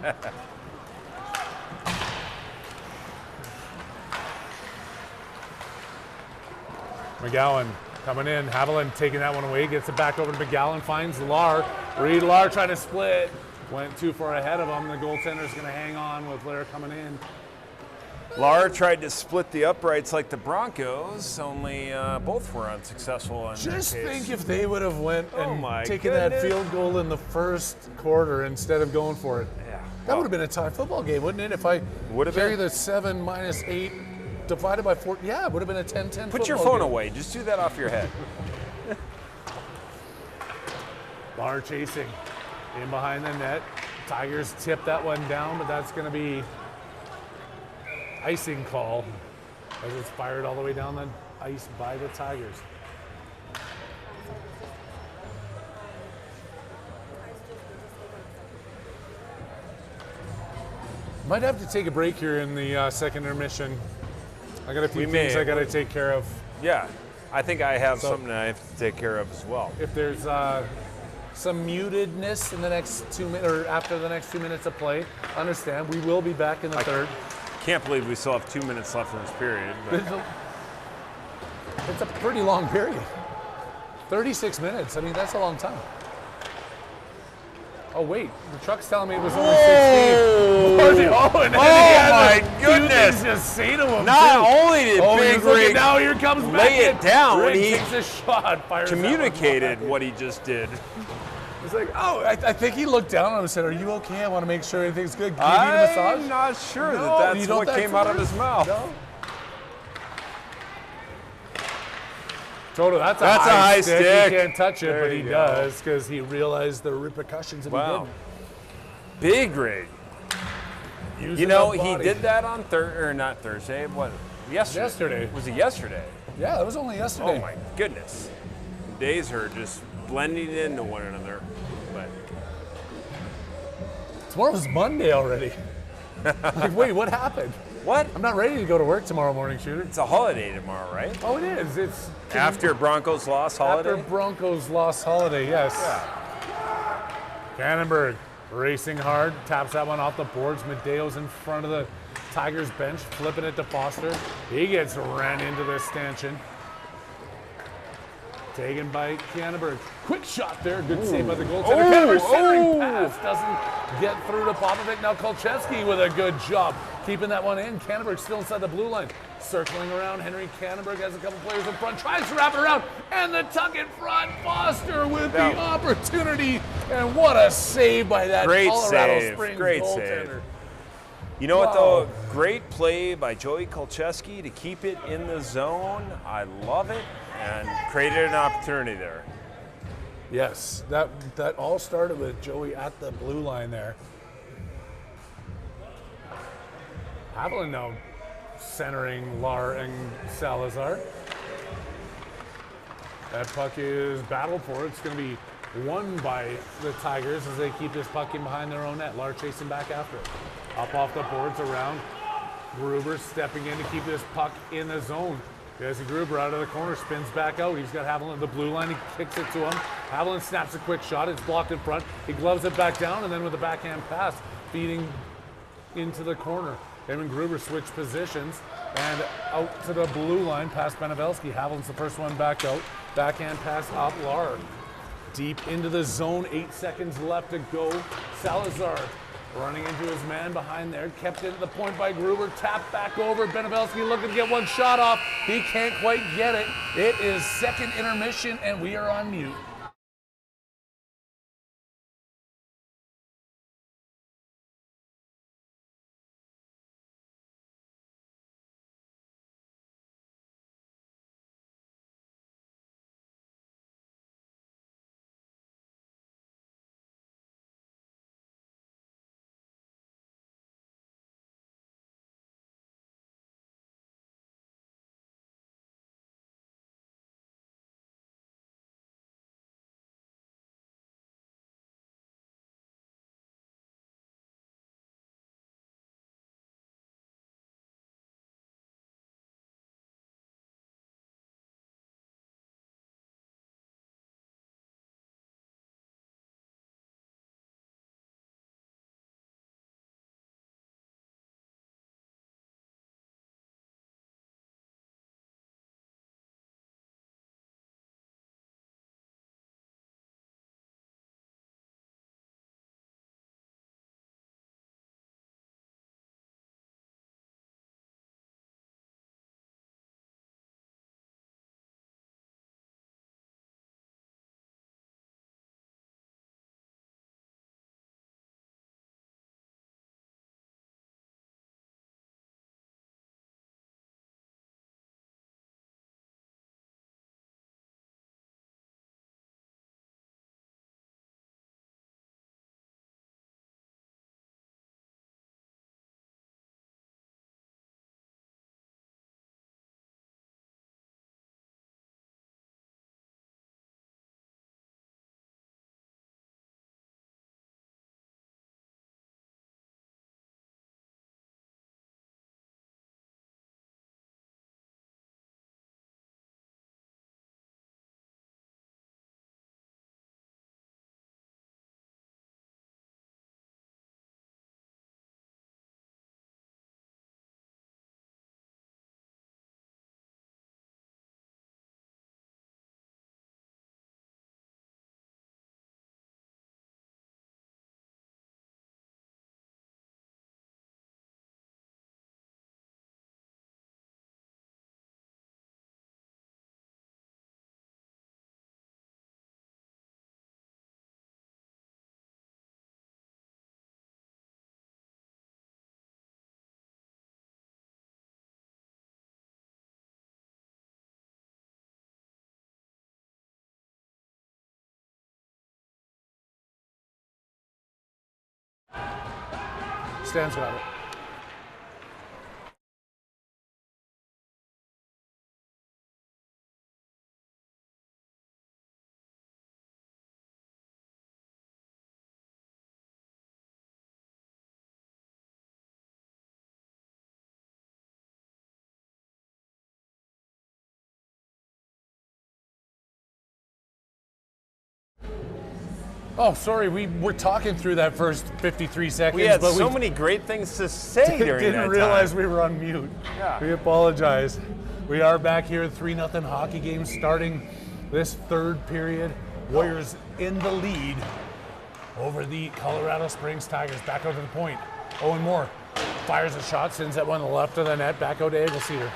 McGowan coming in. Haviland taking that one away. Gets it back over to McGowan. Finds Lar. Reed Lar trying to split. Went too far ahead of him. The goaltender's going to hang on with Lair coming in. Lar tried to split the uprights like the Broncos, only both were unsuccessful. Just think if they would have went and taken that field goal in the first quarter instead of going for it. Yeah. That would have been a tie football game, wouldn't it? If I carry the 7 minus 8 divided by 4, yeah, it would have been a 10-10 Put your phone away. Just do that off your head. Lar chasing in behind the net. Tigers tip that one down, but that's going to be icing call as it's fired all the way down the ice by the Tigers. Might have to take a break here in the second intermission. I got a few things I got to take care of. Yeah, I think I have something I have to take care of as well. If there's some mutedness in the next 2 minutes or after the next 2 minutes of play, understand we will be back in the third. Can't believe we still have 2 minutes left in this period. But. It's a pretty long period. 36 minutes. I mean, that's a long time. Oh, wait. The truck's telling me it was only 16. Oh my goodness. Just say to him. Not only did Big Rig now here comes lay it down when he takes a shot, communicated what he just did. It's like, oh, I think he looked down on him and said, "Are you okay? I want to make sure everything's good. Can you need a massage?" I'm not sure that's what came out of his mouth. No. Toto, that's a high stick. He can't touch it, but he does because he realized the repercussions of it. Big Rig. You know, he did that on not Thursday. What? Yesterday. Was it yesterday? Yeah, it was only yesterday. Oh my goodness. Days are just blending into one another. But tomorrow's Monday already. Like, wait, what happened? What? I'm not ready to go to work tomorrow morning, Shooter. It's a holiday tomorrow, right? Oh, it is. It's after Broncos lost holiday? After Broncos lost holiday, yes. Yeah. Cannonberg racing hard, taps that one off the boards. Medeo's in front of the Tigers bench, flipping it to Foster. He gets ran into the stanchion. Taken by Cannonberg. Quick shot there. Good save by the goaltender. Cannonberg centering pass. Doesn't get through to Popovic. Now Kolcheski with a good job. Keeping that one in. Cannonberg still inside the blue line. Circling around. Henry Cannonberg has a couple players in front. Tries to wrap it around. And the tuck in front. Foster with the opportunity. And what a save by that Colorado Springs goaltender. Save. You know what, though? Great play by Joey Kolcheski to keep it in the zone. I love it. And created an opportunity there. Yes, that all started with Joey at the blue line there. Haviland now centering Lar and Salazar. That puck is battled for. It's going to be won by the Tigers as they keep this puck in behind their own net. Lar chasing back after it. Up off the boards around. Gruber stepping in to keep this puck in the zone. Jesse Gruber out of the corner, spins back out. He's got Haviland at the blue line. He kicks it to him. Haviland snaps a quick shot. It's blocked in front. He gloves it back down, and then with a backhand pass, feeding into the corner. Him and Gruber switch positions, and out to the blue line past Benevelski. Haviland's the first one back out. Backhand pass up Lar. Deep into the zone, 8 seconds left to go. Salazar running into his man behind there, kept it at the point by Gruber, tapped back over. Benevelski looking to get one shot off. He can't quite get it. It is second intermission, and we are on mute. Stan's got it. Oh, sorry, we were talking through that first 53 seconds. We had but so many great things to say during that didn't time. realize we were on mute. Yeah. We apologize. We are back here, 3-0 hockey game starting this third period. Warriors in the lead over the Colorado Springs Tigers. Back out to the point. Owen Moore fires a shot, sends that one to the left of the net, back out to Eagle-Cedar.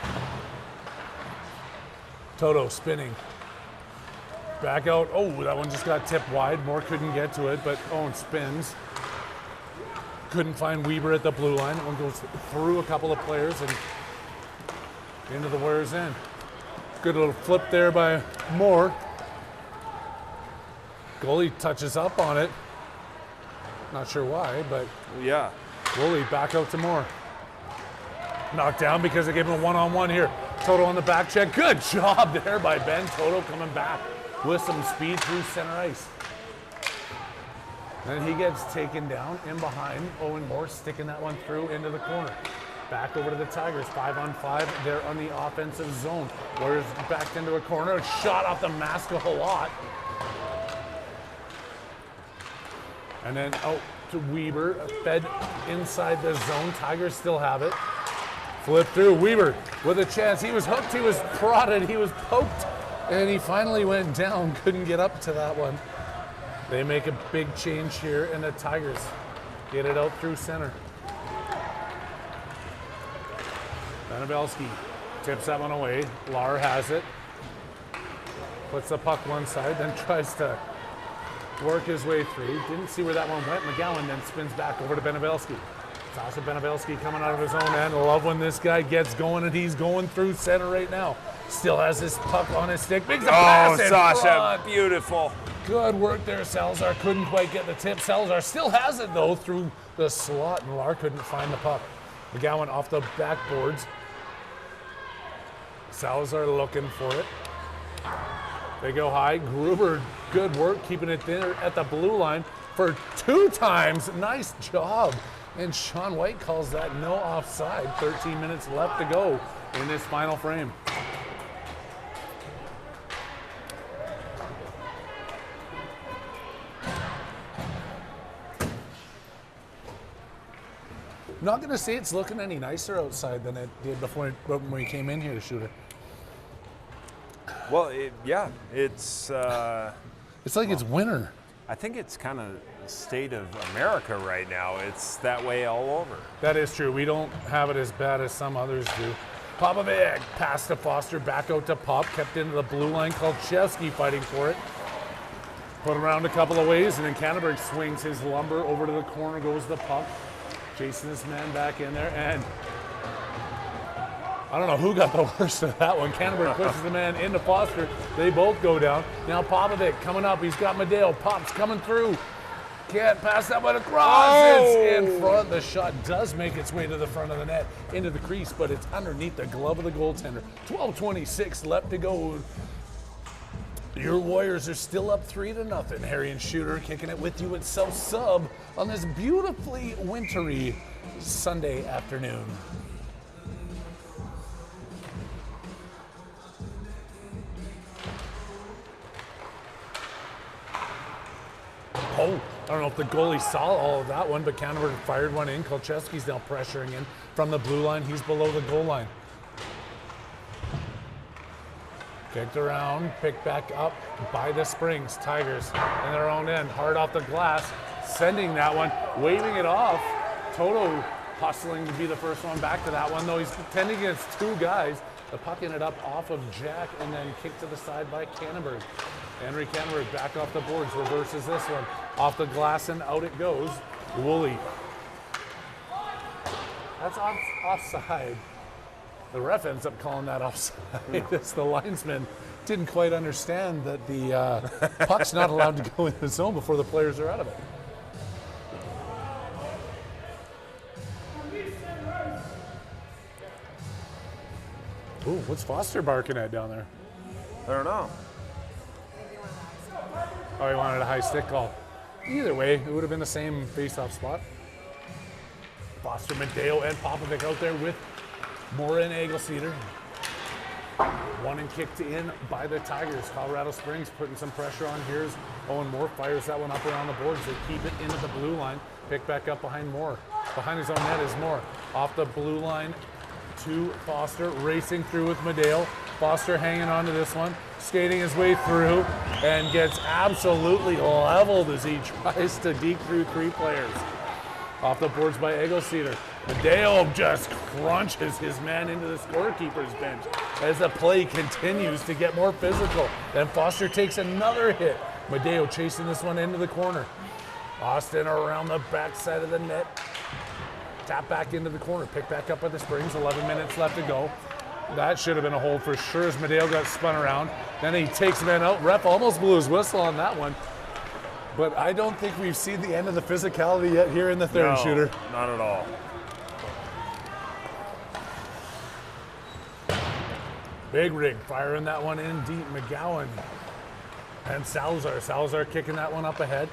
Toto spinning. Back out. Oh, that one just got tipped wide. Moore couldn't get to it, but Owen spins. Couldn't find Weber at the blue line. That one goes through a couple of players and into the Warriors' end. Good little flip there by Moore. Goalie touches up on it. Not sure why, but Yeah. goalie back out to Moore. Knocked down because they gave him a one-on-one here. Toto on the back check. Good job there by Ben. Toto coming back with some speed through center ice. And he gets taken down in behind. Owen Moore sticking that one through into the corner. Back over to the Tigers, 5-on-5. They're on the offensive zone. Warriors backed into a corner. Shot off the mask of a lot. And then out to Weber. Fed inside the zone. Tigers still have it. Flip through. Weber with a chance. He was hooked. He was prodded. He was poked. And he finally went down. Couldn't get up to that one. They make a big change here, and the Tigers get it out through center. Banabelski tips that one away. Lar has it. Puts the puck one side, then tries to work his way through. Didn't see where that one went. McGowan then spins back over to Banabelski. Sasha Banabelski coming out of his own end. Love when this guy gets going, and he's going through center right now. Still has his puck on his stick. Big pass in Sasha, front. beautiful. Good work there, Salazar. Couldn't quite get the tip. Salazar still has it, though, through the slot, and Lar couldn't find the puck. McGowan off the backboards. Salazar looking for it. They go high. Gruber, good work keeping it there at the blue line for 2 times. Nice job. And Sean White calls that no offside. 13 minutes left to go in this final frame. Not going to say it's looking any nicer outside than it did before when we came in here to shoot it. Well, it's like it's winter. I think it's kind of the state of America right now. It's that way all over. That is true. We don't have it as bad as some others do. Popovic pass to Foster, back out to Pop, kept into the blue line. Kolchevsky fighting for it. Put around a couple of ways, and then Canterbury swings his lumber over to the corner, goes the puck. Chasing this man back in there, and I don't know who got the worst of that one. Canterbury pushes the man into Foster. They both go down. Now Popovic coming up. He's got Medeo. Pop's coming through. Can't pass that one across. It's in front. The shot does make its way to the front of the net, into the crease, but it's underneath the glove of the goaltender. 12:26 left to go. Your Warriors are still up 3-0. Harry and Shooter kicking it with you at Self Sub on this beautifully wintry Sunday afternoon. Oh, I don't know if the goalie saw all of that one, but Canterbury fired one in. Kolchevsky's now pressuring in from the blue line. He's below the goal line. Kicked around, picked back up by the Springs. Tigers in their own end, hard off the glass, sending that one, waving it off. Toto hustling to be the first one back to that one, though he's contending against 2 guys. The puck ended up off of Jack and then kicked to the side by Canterbury. Henry Canterbury back off the boards, reverses this one. Off the glass and out it goes. Woolley. That's offside. The ref ends up calling that offside. As the linesman didn't quite understand that the puck's not allowed to go in the zone before the players are out of it. What's Foster barking at down there? I don't know. Oh, he wanted a high stick call. Either way, it would have been the same face-off spot. Foster, Medeo, and Popovic out there with Mora and Egelceder. One and kicked in by the Tigers. Colorado Springs putting some pressure on. Here's Owen Moore, fires that one up around the boards. They keep it into the blue line. Pick back up behind Moore. Behind his own net is Moore. Off the blue line to Foster, racing through with Medeo. Foster hanging on to this one, skating his way through, and gets absolutely leveled as he tries to deke through 3 players. Off the boards by Egelceder. Medeo just crunches his man into the scorekeeper's bench as the play continues to get more physical. Then Foster takes another hit. Medeo chasing this one into the corner. Austin around the backside of the net. Tap back into the corner. Pick back up by the Springs. 11 minutes left to go. That should have been a hold for sure as Medeo got spun around. Then he takes man out. Ref almost blew his whistle on that one. But I don't think we've seen the end of the physicality yet here in the third, No, Shooter. not at all. Big rig firing that one in deep. McGowan and Salazar. Salazar kicking that one up ahead.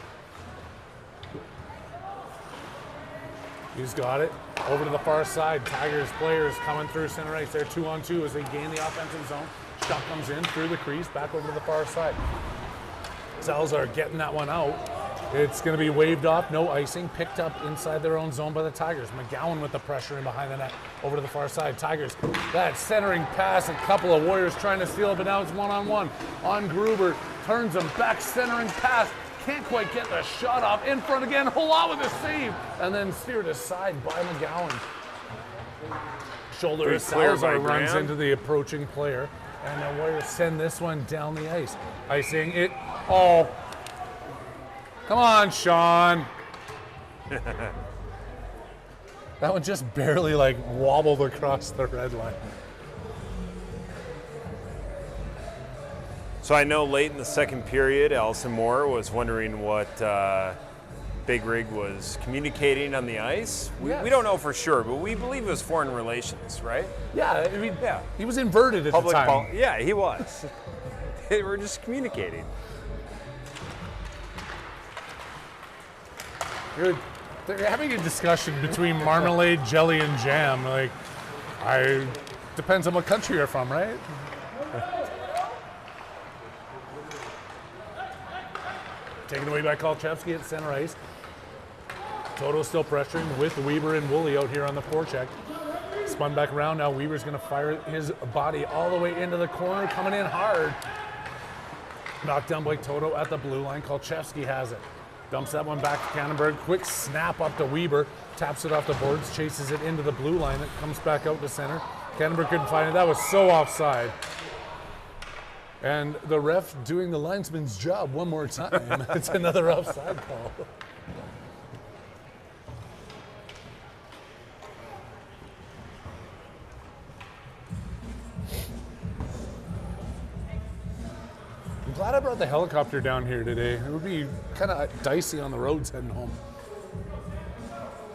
He's got it. Over to the far side. Tigers players coming through center ice. They're 2-on-2 as they gain the offensive zone. Shot comes in through the crease, back over to the far side. Salazar getting that one out. It's going to be waved off, no icing. Picked up inside their own zone by the Tigers. McGowan with the pressure in behind the net. Over to the far side. Tigers, that centering pass. A couple of Warriors trying to steal it, but now it's one-on-one. On Gruber, turns him back, centering pass. Can't quite get the shot off. In front again, Hola with a save. And then steered aside by McGowan. Shoulder as Salazar runs into the approaching player. And the Warriors send this one down the ice. Icing it. Oh. Come on, Sean. That one just barely wobbled across the red line. So I know late in the second period, Allison Moore was wondering what Big Rig was communicating on the ice. We don't know for sure, but we believe it was foreign relations, right? Yeah, I mean, he was inverted at the time. Yeah, he was. They were just communicating. They're having a discussion between marmalade, jelly, and jam. Depends on what country you're from, right? Taken away by Kolchevsky at center ice. Toto still pressuring with Weber and Woolley out here on the forecheck. Spun back around. Now Weber's going to fire his body all the way into the corner, coming in hard. Knocked down by Toto at the blue line. Kolchevsky has it. Dumps that one back to Kannenberg. Quick snap up to Weber. Taps it off the boards. Chases it into the blue line. It comes back out to center. Kannenberg couldn't find it. That was so offside. And the ref doing the linesman's job one more time. It's another offside call. I'm glad I brought the helicopter down here today. It would be kind of dicey on the roads heading home.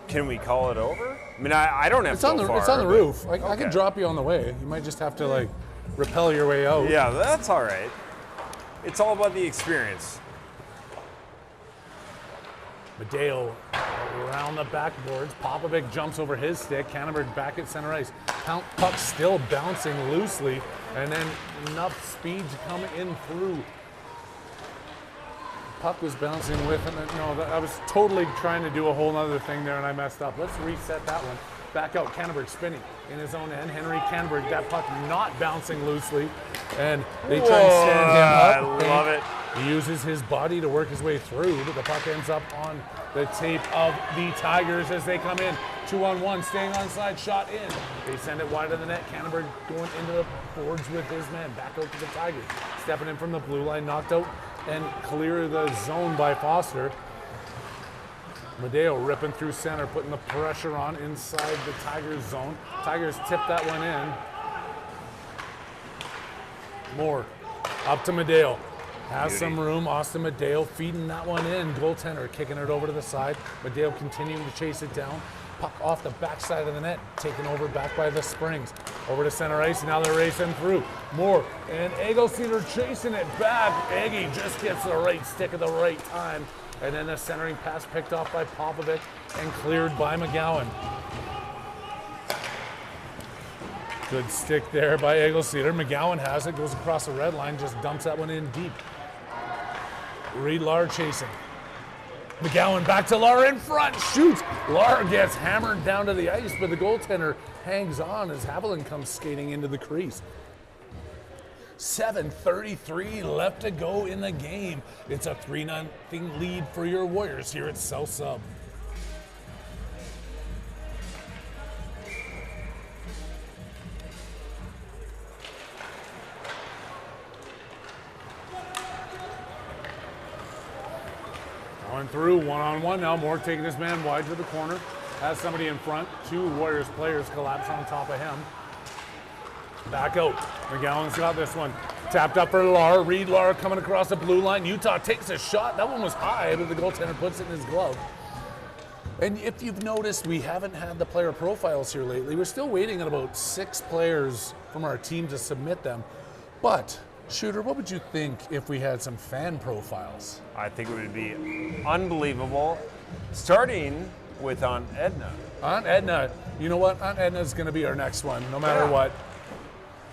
Can we call it over? I mean, I don't have to go far. It's on the roof. I can drop you on the way. You might just have to rappel your way out. Yeah, that's all right. It's all about the experience. Medeo around the backboards. Popovic jumps over his stick. Kannenberg back at center ice. Puck still bouncing loosely, and then enough speed to come in through. Puck was bouncing with him. No, I was totally trying to do a whole other thing there, and I messed up. Let's reset that one. Back out, Kannenberg spinning in his own end. Henry Kannenberg, that puck not bouncing loosely, and they try and stand him up. I love it. He uses his body to work his way through, but the puck ends up on the tape of the Tigers as they come in. 2-on-1, staying onside, shot in. They send it wide of the net. Kannenberg going into the boards with his man. Back out to the Tigers. Stepping in from the blue line, knocked out and clear the zone by Foster. Medeo ripping through center, putting the pressure on inside the Tigers zone. Tigers tip that one in. Moore up to Medeo. Has some room. Austin Medeo feeding that one in. Goaltender kicking it over to the side. Medeo continuing to chase it down. Puck off the backside of the net, taken over back by the Springs. Over to center ice, now they're racing through. Moore and Eggleseder chasing it back. Eggy just gets the right stick at the right time. And then the centering pass picked off by Popovic and cleared by McGowan. Good stick there by Eggleseder. McGowan has it, goes across the red line, just dumps that one in deep. Reed-Lar chasing. McGowan back to Lar in front, shoots. Lar gets hammered down to the ice, but the goaltender hangs on as Haviland comes skating into the crease. 7:33 left to go in the game. It's a 3-0 lead for your Warriors here at South Sub. Going through one-on-one now. Moore taking his man wide to the corner. Has somebody in front. 2 Warriors players collapse on top of him. Back out. McGowan's got this one. Tapped up for Lar. Reed-Lar coming across the blue line. Utah takes a shot. That one was high, but the goaltender puts it in his glove. And if you've noticed, we haven't had the player profiles here lately. We're still waiting on about 6 players from our team to submit them. But Shooter, what would you think if we had some fan profiles? I think it would be unbelievable, starting with Aunt Edna. Aunt Edna, you know what? Aunt Edna's going to be our next one, no matter what.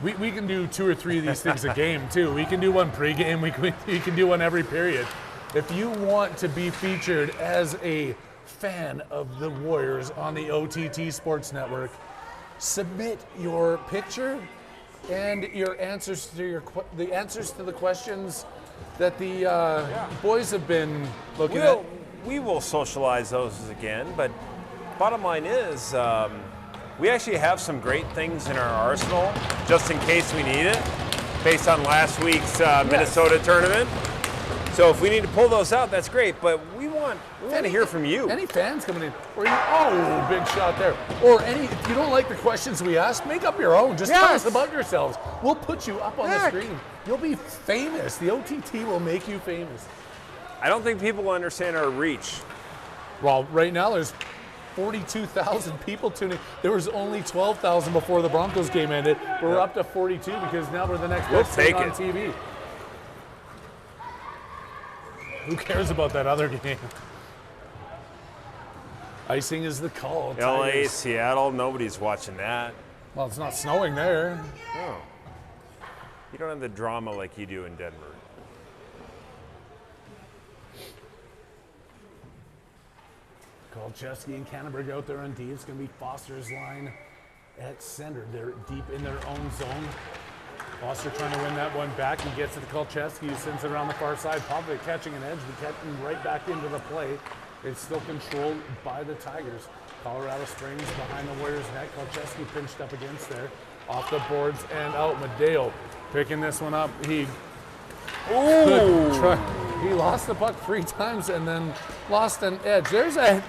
We can do 2 or 3 of these things a game, too. We can do one pregame. We can do one every period. If you want to be featured as a fan of the Warriors on the OTT Sports Network, submit your picture and your answers to the answers to the questions that the boys have been looking at. We will socialize those again, but bottom line is we actually have some great things in our arsenal just in case we need it, based on last week's Minnesota tournament. So if we need to pull those out, that's great, but we want to hear from you. Any fans coming in, or big shot there. Or if you don't like the questions we ask, make up your own. Just tell us about yourselves. We'll put you up on the screen. You'll be famous. The OTT will make you famous. I don't think people understand our reach. Well, right now there's 42,000 people tuning. There was only 12,000 before the Broncos game ended. We're up to 42 because now we're the next best thing on TV. Who cares about that other game? Icing is the call. LA, Seattle, nobody's watching that. Well, it's not snowing there. No. You don't have the drama like you do in Denver. Kolcheski and Canterbury out there on D. It's going to be Foster's line at center. They're deep in their own zone. Foster trying to win that one back. He gets it to Kolcheski, who sends it around the far side. Popovic catching an edge, but catching right back into the play. It's still controlled by the Tigers. Colorado Springs behind the Warriors' net. Kolcheski pinched up against there. Off the boards and out. Medeo picking this one up. He lost the puck 3 times and then lost an edge. There's a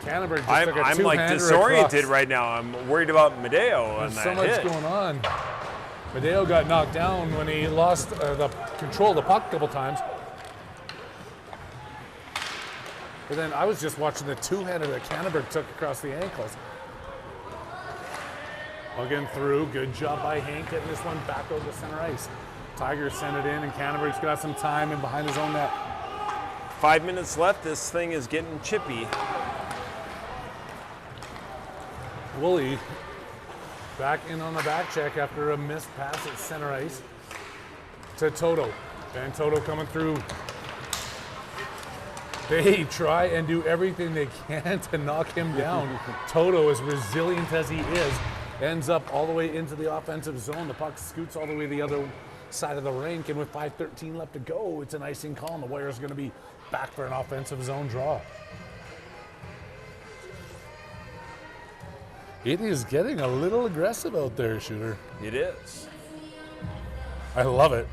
Canterbury just took a I'm like disoriented right now. I'm worried about Medeo. There's so much going on. Medeo got knocked down when he lost the control of the puck a couple times. But then I was just watching the 2-hander that Canterbury took across the ankles. Hugging through. Good job by Hank getting this one back over the center ice. Tigers send it in, and Canterbury's got some time in behind his own net. 5 minutes left. This thing is getting chippy. Woolley back in on the back check after a missed pass at center ice to Toto. And Toto coming through. They try and do everything they can to knock him down. Toto, as resilient as he is, ends up all the way into the offensive zone. The puck scoots all the way the other side of the rink, and with 5:13 left to go, it's an icing call, and the Warriors are going to be back for an offensive zone draw. It is getting a little aggressive out there, Shooter. It is. I love it.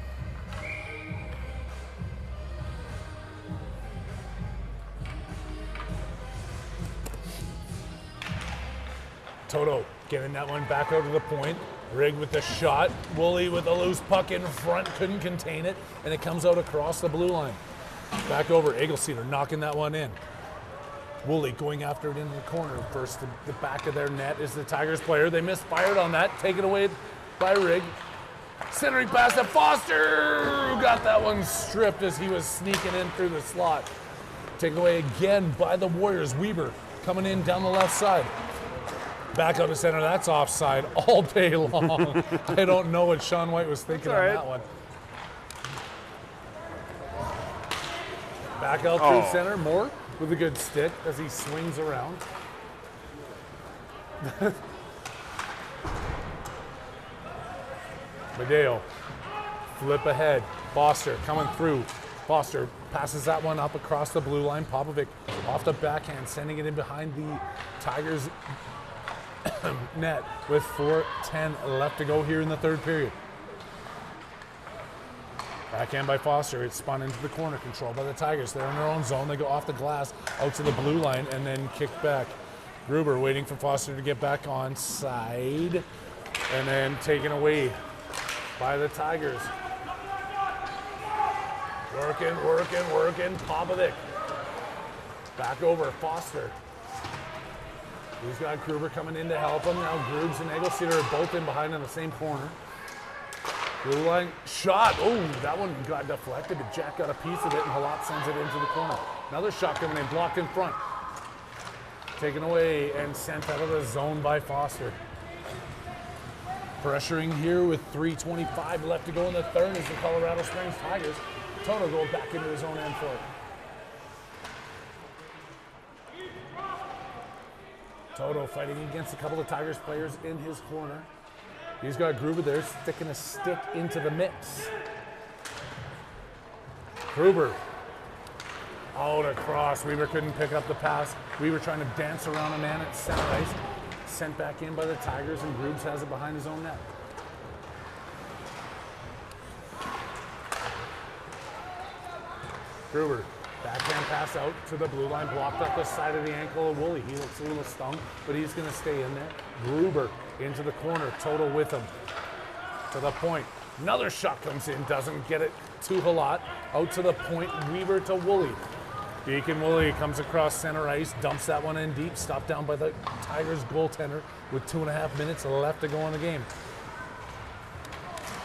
Toto getting that one back out to the point. Rigg with the shot. Woolley with a loose puck in front, couldn't contain it, and it comes out across the blue line. Back over, Eggleseder knocking that one in. Woolley going after it into the corner. First, the back of their net is the Tigers player. They misfired on that. Taken away by Rigg. Centering pass to Foster, who got that one stripped as he was sneaking in through the slot. Taken away again by the Warriors. Weber coming in down the left side. Back out to center, that's offside all day long. I don't know what Sean White was thinking on that one. Back out through center, Moore with a good stick as he swings around. Medeo, flip ahead. Foster coming through. Foster passes that one up across the blue line. Popovic off the backhand, sending it in behind the Tigers net with 4:10 left to go here in the third period. Backhand by Foster. It's spun into the corner, controlled by the Tigers. They're in their own zone. They go off the glass out to the blue line and then kick back. Gruber waiting for Foster to get back on side and then taken away by the Tigers. Working. Popovic. Back over, Foster. He's got Gruber coming in to help him. Now Grooves and Eggleston are both in behind in the same corner. Blue line shot. Oh, that one got deflected, but Jack got a piece of it, and Halat sends it into the corner. Another shot coming in, blocked in front. Taken away and sent out of the zone by Foster. Pressuring here with 3:25 left to go in the third is the Colorado Springs Tigers. Toto goes back into his own end for it. Toto fighting against a couple of Tigers players in his corner. He's got Gruber there sticking a stick into the mix. Gruber out across. Weaver couldn't pick up the pass. Weaver trying to dance around a man at center ice. Sent back in by the Tigers, and Grubbs has it behind his own net. Gruber, backhand pass out to the blue line, blocked up the side of the ankle of Woolley. He looks a little stung, but he's going to stay in there. Gruber into the corner, Toto with him. To the point. Another shot comes in, doesn't get it to Halat. Out to the point, Weaver to Woolley. Deacon Woolley comes across center ice, dumps that one in deep, stopped down by the Tigers goaltender with 2.5 minutes left to go in the game.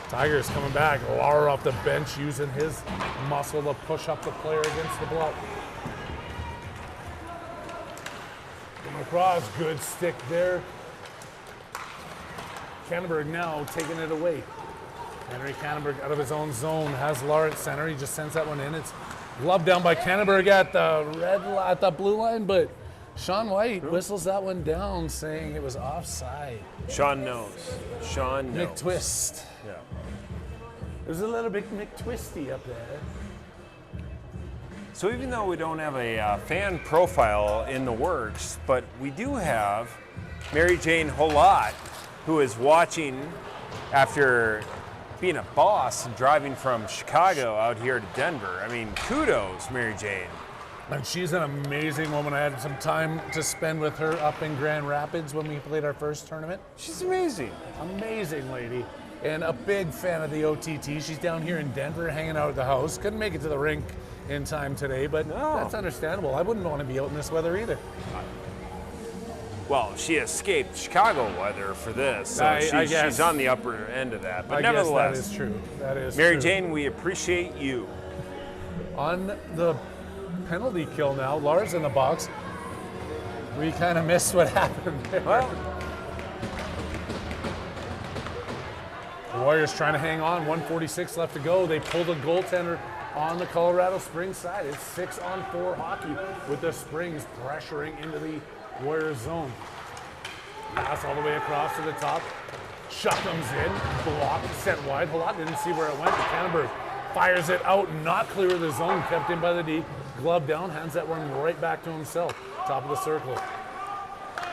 Tigers coming back, Lara off the bench using his muscle to push up the player against the block. Coming across, good stick there. Kannenberg now taking it away. Henry Kannenberg out of his own zone has Lara at center. He just sends that one in. It's gloved down by Kannenberg at the blue line, but Sean White whistles that one down, saying it was offside. Sean knows. Sean knows. McTwist. Yeah. There's a little bit McTwisty up there. So even though we don't have a fan profile in the works, but we do have Mary Jane Halat, who is watching after being a boss and driving from Chicago out here to Denver. I mean, kudos, Mary Jane. And she's an amazing woman. I had some time to spend with her up in Grand Rapids when we played our first tournament. She's amazing. Amazing lady. And a big fan of the OTT. She's down here in Denver hanging out at the house. Couldn't make it to the rink in time today, but that's understandable. I wouldn't want to be out in this weather either. Well, she escaped Chicago weather for this, so she's on the upper end of that. But nevertheless, that is true. That is Mary true. Jane, we appreciate you. On the penalty kill now, Lars in the box. We kind of missed what happened there. Well, the Warriors trying to hang on. 1:46 left to go. They pulled a goaltender on the Colorado Springs side. It's 6-on-4 hockey with the Springs pressuring into the Warriors zone. Pass all the way across to the top. Shot comes in. Blocked, sent wide. Halat didn't see where it went. Kannenberg fires it out, not clear of the zone. Kept in by the D. Glove down, hands that one right back to himself. Top of the circle.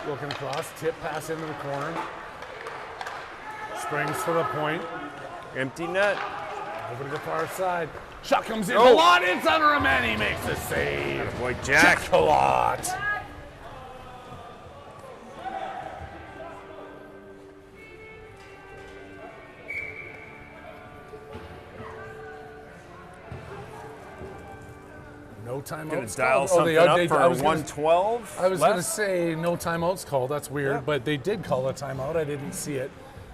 Looking across. Tip pass into the corner. Springs to the point. empty net. Over to the far side. Shot comes in. Halat, it's under him, and he makes the save. Boy, Jack. Halat. No No timeouts. Going to dial called. something up for 112. I was going to say no timeouts called. That's weird, but they did call a timeout. I didn't see it.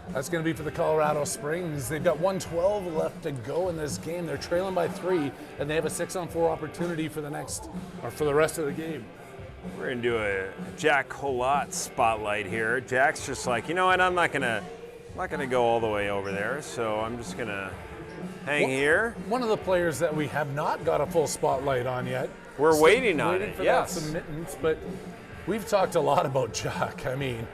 That's going to be for the Colorado Springs. They've got 1:12 left to go in this game. They're trailing by 3, and they have a 6-on-4 opportunity for the rest of the game. We're going to do a Jack Holot spotlight here. Jack's just like, you know what? I'm not going to go all the way over there, so I'm just going to hang here. One of the players that we have not got a full spotlight on yet. We're waiting on it. For yes. that submittance, but we've talked a lot about Jack. I mean,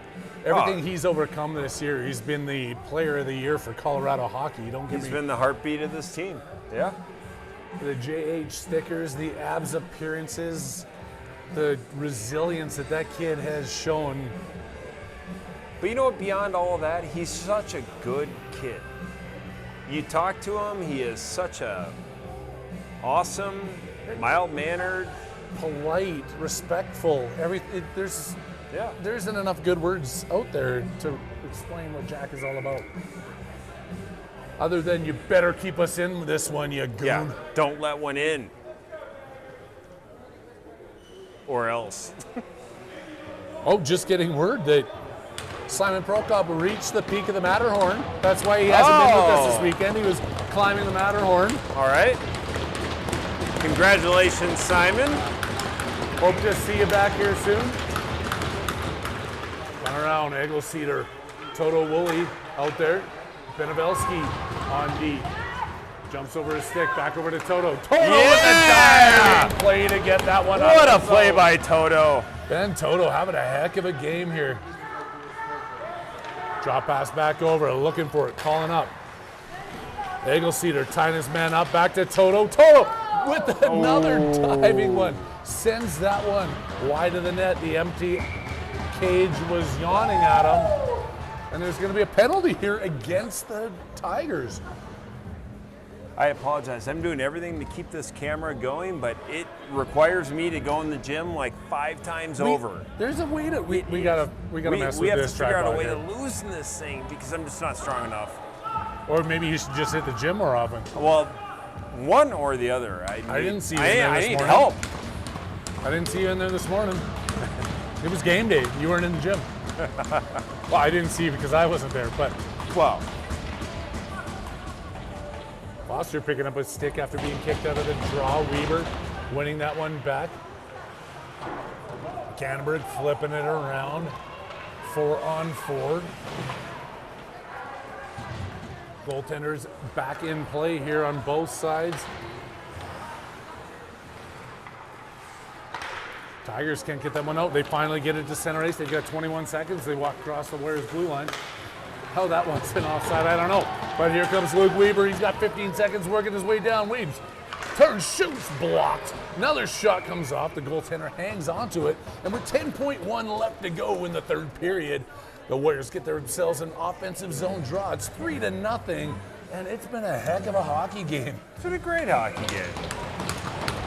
everything he's overcome this year, he's been the player of the year for Colorado hockey. He's been the heartbeat of this team. Yeah. The JH stickers, the abs appearances, the resilience that kid has shown. But you know what, beyond all of that, he's such a good kid. You talk to him, he is such a awesome, mild-mannered, polite, respectful. There isn't enough good words out there to explain what Jack is all about. Other than you better keep us in this one, you goon. Yeah, don't let one in. Or else. Oh, just getting word that Simon Prokop reached the peak of the Matterhorn. That's why he hasn't been with us this weekend. He was climbing the Matterhorn. All right. Congratulations, Simon. Hope to see you back here soon. Run around, Eggleseder, Toto Woolley out there. Benevelski on D. Jumps over his stick, back over to Toto. Toto with a diving play to get that one out. What a play by Toto. Ben Toto having a heck of a game here. Drop pass back over, looking for it, calling up. Eggleseder tying his man up, back to Toto. Toto with another diving one. Sends that one wide of the net. The empty cage was yawning at him. And there's going to be a penalty here against the Tigers. I apologize. I'm doing everything to keep this camera going, but it requires me to go in the gym like 5 times over. There's a way to we gotta mess with this. We have to figure out a way here. to loosen this thing because I'm just not strong enough. Or maybe you should just hit the gym more often. Well, one or the other. I didn't see you in there this morning. morning. Help. I didn't see you in there this morning. It was game day. You weren't in the gym. Well, I didn't see you because I wasn't there, but Well, Foster picking up a stick after being kicked out of the draw. Weber winning that one back. Canberg flipping it around. 4-on-4. Goaltenders back in play here on both sides. Tigers can't get that one out. They finally get it to center ice. They've got 21 seconds. They walk across the Warriors blue line. How that one's been offside, I don't know. But here comes Luke Weber. He's got 15 seconds working his way down. Weaves turns, shoots, blocked. Another shot comes off. The goaltender hangs onto it. And with 10.1 left to go in the third period, the Warriors get themselves an offensive zone draw. It's 3-0, and it's been a heck of a hockey game. it's been a great hockey game.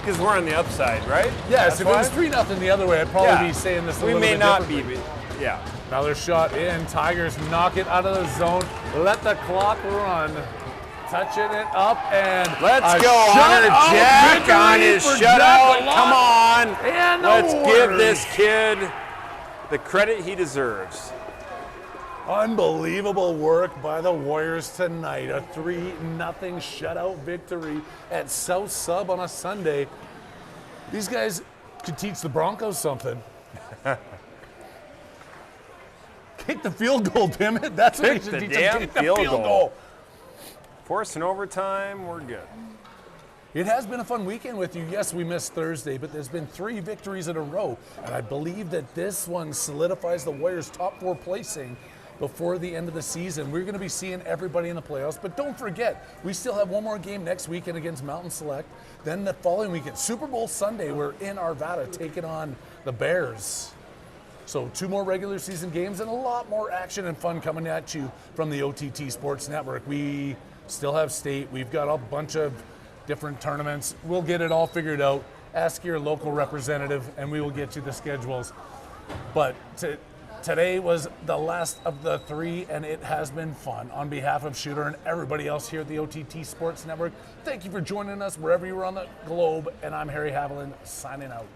Because we're on the upside, right? Yes, That's if why? it was 3-0 the other way, I'd probably be saying this a little bit We may not differently. be, yeah. Another shot in. Tigers knock it out of the zone. Let the clock run. Touching it up and Let's go, Hunter Jack on his shutout. Come on. And Let's give this kid the credit he deserves. Unbelievable work by the Warriors tonight. A 3-0 shutout victory at South Sub on a Sunday. These guys could teach the Broncos something. Kick the field goal, damn it. That's what Kick they the should teach damn them. Kick the field field goal. goal. Force and overtime, we're good. It has been a fun weekend with you. Yes, we missed Thursday, but there's been 3 victories in a row. And I believe that this one solidifies the Warriors' top 4 placing before the end of the season. We're going to be seeing everybody in the playoffs. But don't forget, we still have one more game next weekend against Mountain Select. Then the following weekend, Super Bowl Sunday, we're in Arvada taking on the Bears. So 2 more regular season games and a lot more action and fun coming at you from the OTT Sports Network. We still have state. We've got a bunch of different tournaments. We'll get it all figured out. Ask your local representative and we will get you the schedules. But Today was the last of the 3, and it has been fun. On behalf of Shooter and everybody else here at the OTT Sports Network, thank you for joining us wherever you are on the globe, and I'm Harry Haviland, signing out.